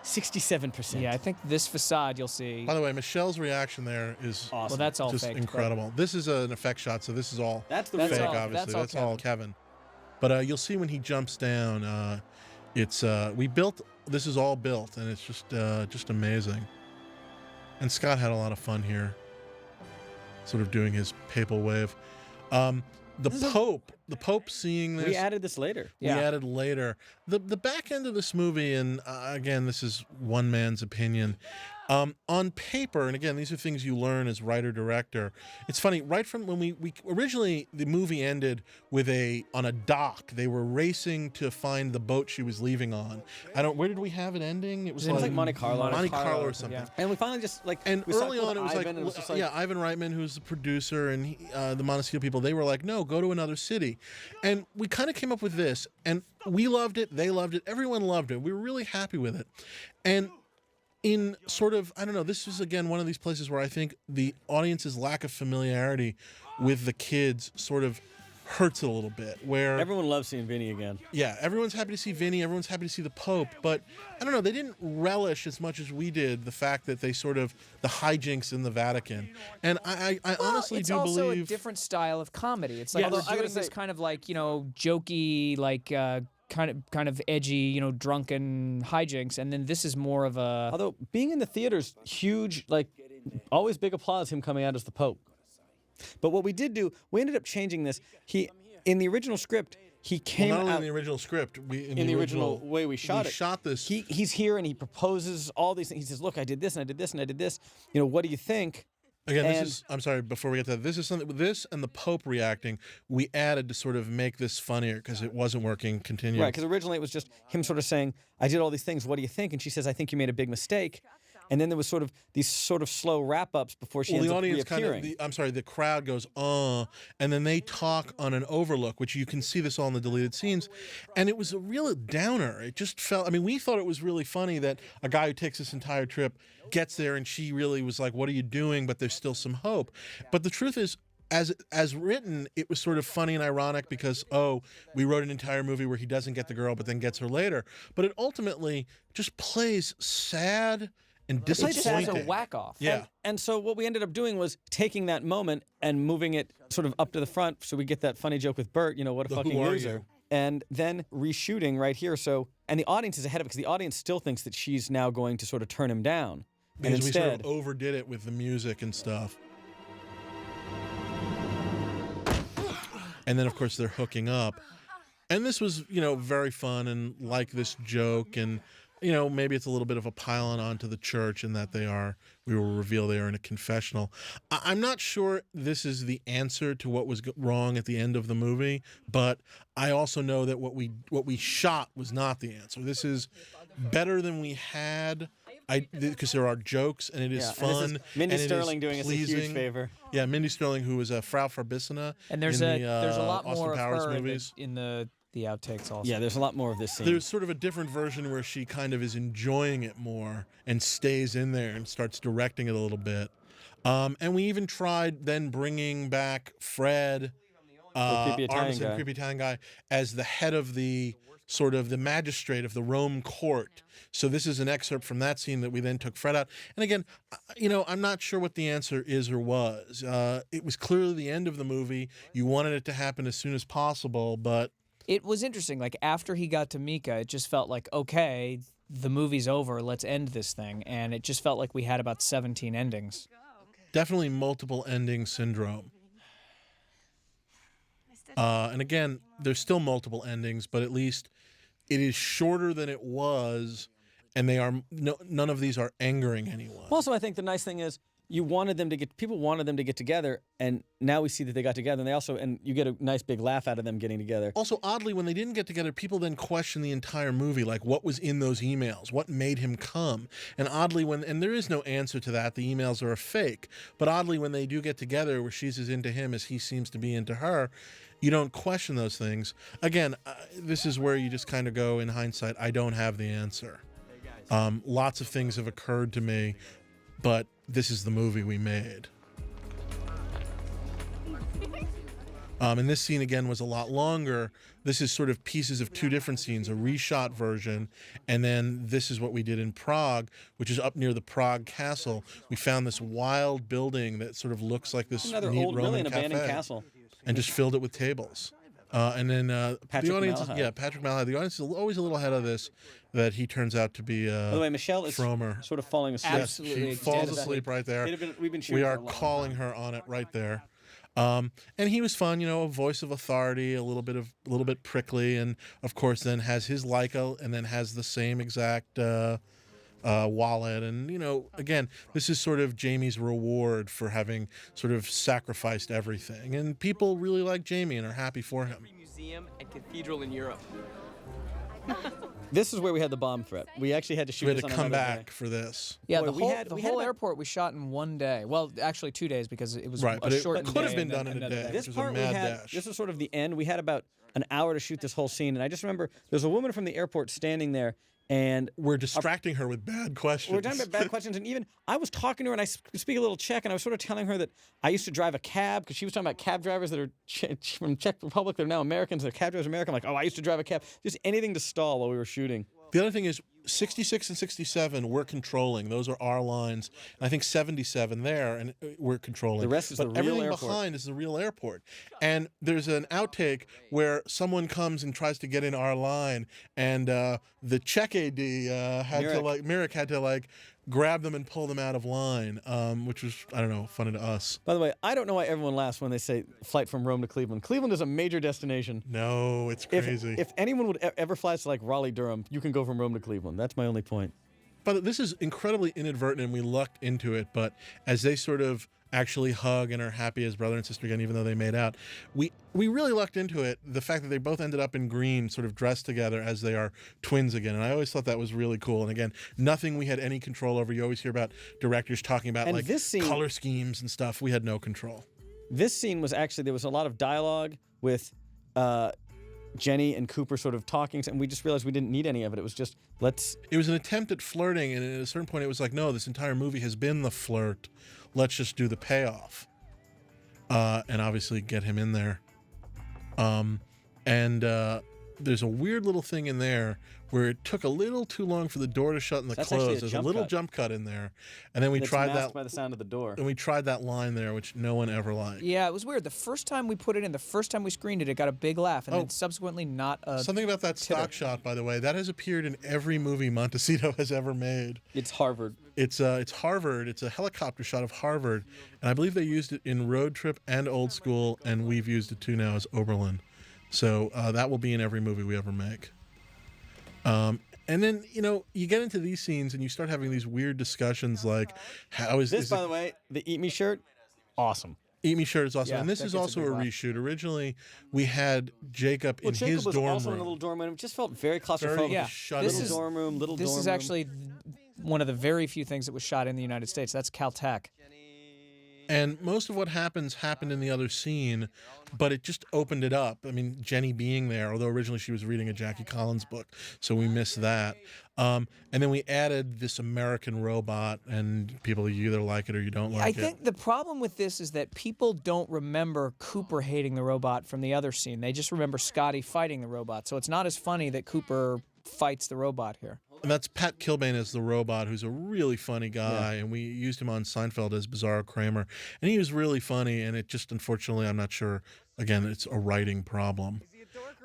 67%. Yeah, I think this facade you'll see. By the way, Michelle's reaction there is awesome. Well, that's all just fake, incredible. This is an effect shot, so this is all fake, obviously. That's all Kevin. But you'll see when he jumps down, it's we built. This is all built, and it's just amazing. And Scott had a lot of fun here, sort of doing his papal wave. The Pope seeing this. We added this later. We added later. The back end of this movie, and again, this is one man's opinion. On paper, and again, these are things you learn as writer-director. It's funny, right from when we originally, the movie ended with on a dock. They were racing to find the boat she was leaving on. Where did we have it ending? It was like Monte Carlo. Monte Carlo or something. Yeah. And we finally just and we early on it was Ivan, like, Ivan Reitman, who's the producer, and the Montecito people, they were like, no, go to another city. And we kind of came up with this, and we loved it, they loved it, everyone loved it. We were really happy with it. And in sort of, I don't know, this is again one of these places where I think the audience's lack of familiarity with the kids sort of hurts it a little bit. Where everyone loves seeing Vinny again. Yeah, everyone's happy to see Vinny, everyone's happy to see the Pope, but I don't know, they didn't relish as much as we did the fact that they sort of, the hijinks in the Vatican. And I honestly do believe... It's also a different style of comedy. It's like they're doing this kind of like, jokey, like... kind of edgy, drunken hijinks, and then this is more of a... Although, being in the theater's huge, like, always big applause, him coming out as the Pope. But what we did do, we ended up changing this. In the original script, he came not only out... in the original script, in the original way we shot it. We shot this... He's here, and he proposes all these things. He says, look, I did this, and I did this, and I did this. What do you think? Again, this And- is, I'm sorry, before we get to that, this is something, this and the Pope reacting, we added to sort of make this funnier because it wasn't working continuously. Right, because originally it was just him sort of saying, I did all these things, what do you think? And she says, I think you made a big mistake. And then there was sort of these sort of slow wrap-ups before she ends the up audience reappearing. the crowd goes, and then they talk on an overlook, which you can see this all in the deleted scenes. And it was a real downer. It just felt, I mean, we thought it was really funny that a guy who takes this entire trip gets there and she really was like, what are you doing? But there's still some hope. But the truth is, as written, it was sort of funny and ironic because, we wrote an entire movie where he doesn't get the girl but then gets her later. But it ultimately just plays sad and disappointing. It just has a whack off. Yeah. And so what we ended up doing was taking that moment and moving it sort of up to the front so we get that funny joke with Bert, what a The fucking who are loser. you? And then reshooting right here. So, and the audience is ahead of it because the audience still thinks that she's now going to sort of turn him down. Because and we instead, sort of overdid it with the music and stuff. And then, of course, they're hooking up. And this was, very fun and like this joke. And, maybe it's a little bit of a pile-on onto the church in that we will reveal they are in a confessional. I'm not sure this is the answer to what was wrong at the end of the movie, but I also know that what we shot was not the answer. This is better than we had. Because there are jokes and it is fun. And this is Mindy and it Sterling is doing us a huge pleasing. favor. Yeah, Mindy Sterling, who was Frau Farbissina And there's in a lot Austin more of Powers her movies. in the outtakes also. Yeah, there's a lot more of this scene. There's sort of a different version where she kind of is enjoying it more and stays in there and starts directing it a little bit. And we even tried then bringing back Fred, creepy Italian guy. creepy Italian guy, as the head of the sort of the magistrate of the Rome court. So this is an excerpt from that scene that we then took Fred out. And again, I'm not sure what the answer is or was. It was clearly the end of the movie. You wanted it to happen as soon as possible, but It was interesting. Like, after he got to Mika, it just felt like, okay, the movie's over. Let's end this thing. And it just felt like we had about 17 endings. definitely multiple ending syndrome. And again, there's still multiple endings, but at least it is shorter than it was, and none of these are angering anyone. Also, I think the nice thing is people wanted them to get together, and now we see that they got together, and you get a nice big laugh out of them getting together. Also, oddly, when they didn't get together, people then question the entire movie, like what was in those emails, what made him come. And oddly, and there is no answer to that, the emails are a fake, but oddly, when they do get together, where she's as into him as he seems to be into her, you don't question those things. Again, this is where you just kind of go, in hindsight, I don't have the answer. Lots of things have occurred to me, but this is the movie we made. And this scene, again, was a lot longer. This is sort of pieces of two different scenes, a reshot version, and then this is what we did in Prague, which is up near the Prague Castle. We found this wild building that sort of looks like this Another neat old, Roman really an abandoned cafe, castle. and just filled it with tables. And then Patrick the audience, Malahide. Patrick Malahide. The audience is always a little ahead of this, that he turns out to be By the way, Michelle is Fromer. sort of falling asleep. Absolutely. She falls dead. asleep right there. We've been shooting We for are a long calling her on it right there. And he was fun, a voice of authority, a little bit prickly, and of course then has his Leica, and then has the same exact wallet. And again, this is sort of Jamie's reward for having sort of sacrificed everything, and people really like Jamie and are happy for him. Museum and cathedral in Europe. This is where we had the bomb threat. We actually had to shoot We had this to on come another back day. for this. Yeah, Boy, the we whole, had- the we whole had about- airport we shot in one day. Well, actually 2 days because it was Right, a but it shortened could have day been and done in a another day. This It was a part mad we had, dash. this was sort of the end. We had about an hour to shoot this whole scene, and I just remember there's a woman from the airport standing there, and We're distracting her with bad questions. we're talking about bad questions, and even I was talking to her, and I speak a little Czech, and I was sort of telling her that I used to drive a cab, because she was talking about cab drivers that are from Czech Republic, they're now Americans, they're cab drivers in America. I'm like, oh, I used to drive a cab. Just anything to stall while we were shooting. The other thing is 66 and 67 we're controlling. Those are our lines. And I think 77 there, and we're controlling. The rest is but the real everything airport. behind is the real airport. And there's an outtake where someone comes and tries to get in our line, and the Czech AD Mirek had to grab them and pull them out of line, which was, I don't know, funny to us. By the way, I don't know why everyone laughs when they say flight from Rome to Cleveland. Cleveland is a major destination. No, it's crazy. If anyone would ever fly to Raleigh, Durham, you can go from Rome to Cleveland. That's my only point. but this is incredibly inadvertent, and we lucked into it. But as they sort of actually hug and are happy as brother and sister again, even though they made out, we really lucked into it. The fact that they both ended up in green, sort of dressed together as they are twins again, and I always thought that was really cool. And again, nothing we had any control over. You always hear about directors talking about like this scene, color schemes and stuff. We had no control. This scene was actually, there was a lot of dialogue with Jenny and Cooper sort of talking, and we just realized we didn't need any of it. It was just, It was an attempt at flirting, and at a certain point it was like, no, this entire movie has been the flirt. Let's just do the payoff. And obviously get him in there. There's a weird little thing in there where it took a little too long for the door to shut and That's close. There's a little jump cut in there. And then we tried that by the sound of the door. And we tried that line there, which no one ever liked. Yeah, it was weird. The first time we put it in, the first time we screened it, it got a big laugh, and then subsequently not a Something about that stock shot, by the way, that has appeared in every movie Montecito has ever made. It's Harvard. It's Harvard. It's a helicopter shot of Harvard, and I believe they used it in Road Trip and Old School, and we've used it too now as Oberlin. So that will be in every movie we ever make. And then, you get into these scenes and you start having these weird discussions like, how is this? By the way, the Eat Me shirt, awesome. Eat Me shirt is awesome. Yeah, and this is also a reshoot. Originally, we had Jacob in Jacob his was dorm also room. in a little dorm room. It just felt very claustrophobic. This dorm room. This is actually one of the very few things that was shot in the United States. That's Caltech. And most of what happened in the other scene, but it just opened it up. I mean, Jenny being there, although originally she was reading a Jackie Collins book, so we missed that. And then we added this American robot, and people, you either like it or you don't like it. I think the problem with this is that people don't remember Cooper hating the robot from the other scene. They just remember Scotty fighting the robot. So it's not as funny that Cooper fights the robot here. And that's Pat Kilbane as the robot, who's a really funny guy, and we used him on Seinfeld as Bizarro Kramer, and he was really funny, and it just, unfortunately, I'm not sure, again, it's a writing problem.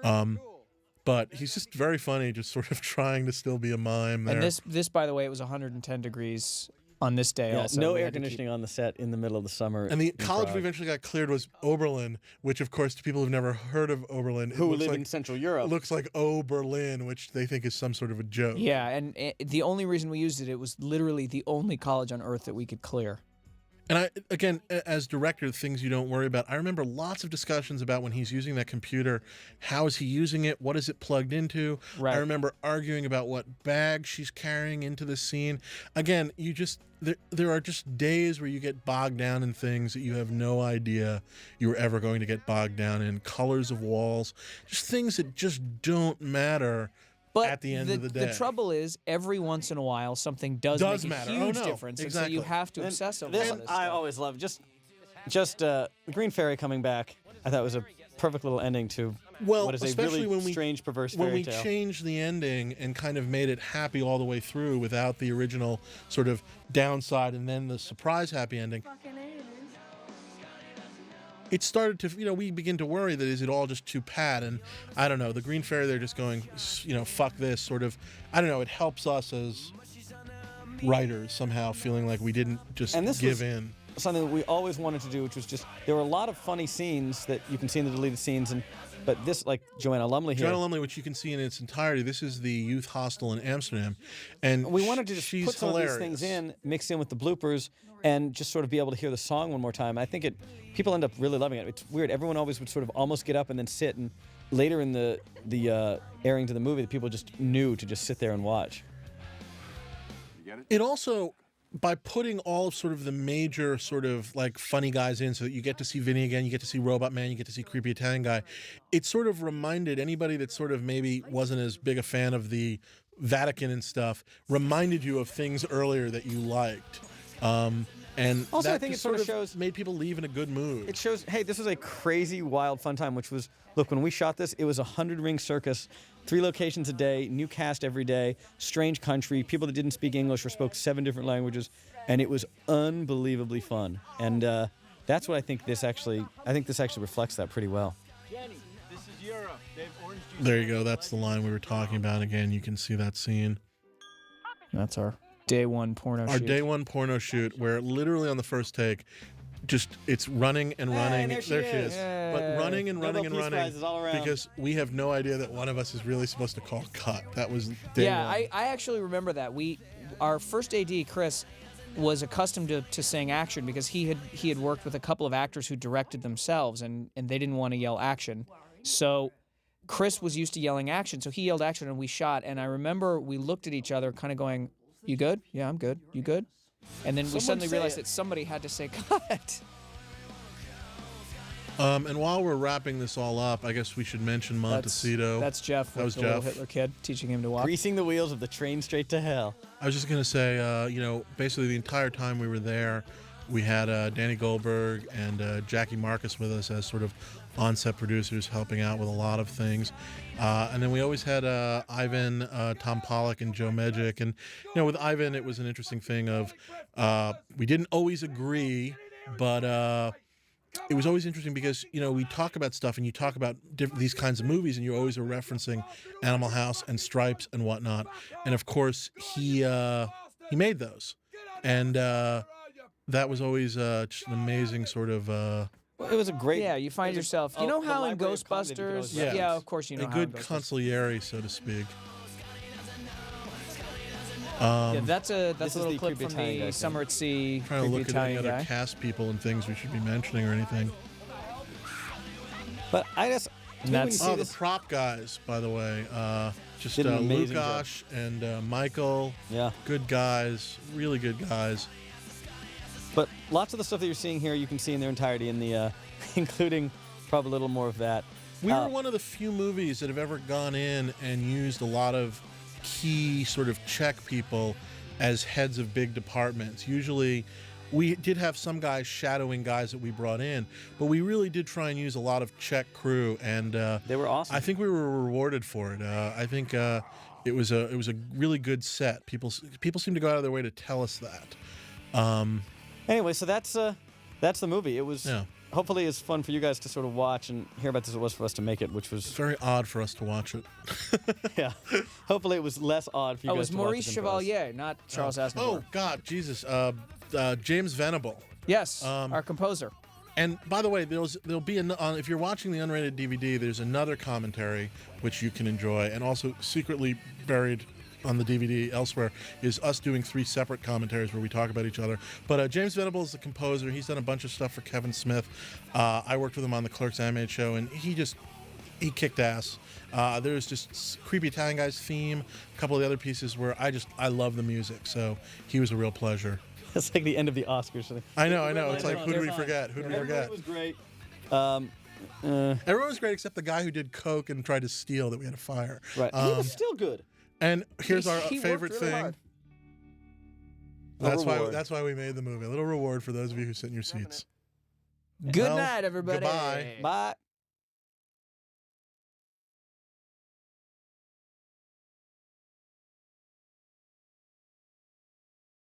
But he's just very funny, just sort of trying to still be a mime there. And this, by the way, it was 110 degrees on this day. Yeah, also. no air conditioning on the set in the middle of the summer. And the college we eventually got cleared was Oberlin, which, of course, to people who've never heard of Oberlin, who live in Central Europe, looks like Oberlin, which they think is some sort of a joke. Yeah, and the only reason we used it was literally the only college on Earth that we could clear. And again, as director, things you don't worry about. I remember lots of discussions about when he's using that computer. How is he using it? What is it plugged into? Right. I remember arguing about what bag she's carrying into the scene. Again, there are just days where you get bogged down in things that you have no idea you were ever going to get bogged down in. Colors of walls, just things that just don't matter. But at the end of the day. The trouble is, every once in a while, something does make matter. a huge difference, Exactly. and so you have to obsess over this. this I stuff. always love just the Green Fairy coming back. I thought was a perfect little ending to what is a really strange, perverse fairy tale. When we changed the ending and kind of made it happy all the way through without the original sort of downside and then the surprise happy ending. It started to, we begin to worry that is it all just too pat? And I don't know, the Green Fairy, they're just going, fuck this, sort of, I don't know, it helps us as writers somehow feeling like we didn't just give in. Something that we always wanted to do, which was just, there were a lot of funny scenes that you can see in the deleted scenes, but this, like Joanna Lumley here. Joanna Lumley, which you can see in its entirety, this is the youth hostel in Amsterdam. And we wanted to just put some hilarious. of these things in, mix in with the bloopers, and just sort of be able to hear the song one more time. I think people end up really loving it. It's weird. Everyone always would sort of almost get up and then sit, and later in the airing to the movie, the people just knew to just sit there and watch. It also, by putting all of sort of the major sort of like funny guys in so that you get to see Vinny again, you get to see Robot Man, you get to see Creepy Italian Guy, it sort of reminded anybody that sort of maybe wasn't as big a fan of the Vatican and stuff, reminded you of things earlier that you liked. And also, that I think it sort of shows, made people leave in a good mood. It shows, hey, this was a crazy, wild, fun time, which was, look, when we shot this, it was a 100-ring circus, 3 locations a day, new cast every day, strange country, people that didn't speak English or spoke 7 different languages, and it was unbelievably fun. And that's what I think this actually reflects that pretty well. Jenny, this is Europe. They have orange juice. There you go. That's the line we were talking about. Again, you can see that scene. That's our day one porno shoot. Our day one porno shoot, where literally on the first take, just it's running and running. There she is. But running and running and Nobel Peace running Prizes all around. because we have no idea that one of us is really supposed to call cut. That was day one. I actually remember that. our first AD, Chris, was accustomed to saying action because he had worked with a couple of actors who directed themselves, and they didn't want to yell action. So Chris was used to yelling action, so he yelled action, and we shot. And I remember we looked at each other kind of going, "You good? Yeah, I'm good. You good?" And then we suddenly realized that somebody had to say cut. And while we're wrapping this all up, I guess we should mention Montecito. That's Jeff. That was the Jeff. little Hitler kid teaching him to walk. Greasing the wheels of the train straight to hell. I was just going to say, basically the entire time we were there, we had Danny Goldberg and Jackie Marcus with us as sort of on-set producers helping out with a lot of things. And then we always had Ivan, Tom Pollock, and Joe Medjick. And, with Ivan, it was an interesting thing of we didn't always agree, but it was always interesting because, we talk about stuff and you talk about these kinds of movies and you always are referencing Animal House and Stripes and whatnot. And, of course, he made those. And that was always just an amazing sort of... it was a great... Yeah, you find yourself... You know how in Ghostbusters... Yeah, of course you know a how good in Ghostbusters. consigliere, so to speak. That's a little clip from Italian guy the thing. Summer at Sea. Trying to creepy look at any Italian other guy. cast people and things we should be mentioning or anything. But I just... the prop guys, by the way. Just Did an amazing Lukash and Michael. Yeah. Good guys. Really good guys. But lots of the stuff that you're seeing here, you can see in their entirety in the, including probably a little more of that. We were one of the few movies that have ever gone in and used a lot of key sort of Czech people as heads of big departments. Usually, we did have some guys shadowing guys that we brought in, but we really did try and use a lot of Czech crew, and they were awesome. I think we were rewarded for it. I think it was a really good set. People seem to go out of their way to tell us that. Anyway, so that's the movie. It was hopefully as fun for you guys to sort of watch and hear about this as it was for us to make it, which was very odd for us to watch it. Yeah. Hopefully it was less odd for you Oh, it guys was to watch Maurice it than for us. Chevalier, not Charles Aznavour. Oh, God, Jesus. James Venable. Yes, our composer. And by the way, there'll be if you're watching the unrated DVD, there's another commentary which you can enjoy, and also secretly buried on the DVD elsewhere is us doing 3 separate commentaries where we talk about each other. But James Venable is the composer. He's done a bunch of stuff for Kevin Smith. I worked with him on the Clerks animated show, and he kicked ass. There's just Creepy Italian Guy's theme, a couple of the other pieces where I love the music, so he was a real pleasure. It's like the end of the Oscars. I know. It's like, who do we forget? Who do we forget? Everybody was great. Everyone was great except the guy who did coke and tried to steal that we had to fire. Right. He was still good. And here's our He favorite worked really thing. hard. That's why we made the movie. A little reward for those of you who sit in your seats. Good Well, night, everybody. Goodbye. Bye.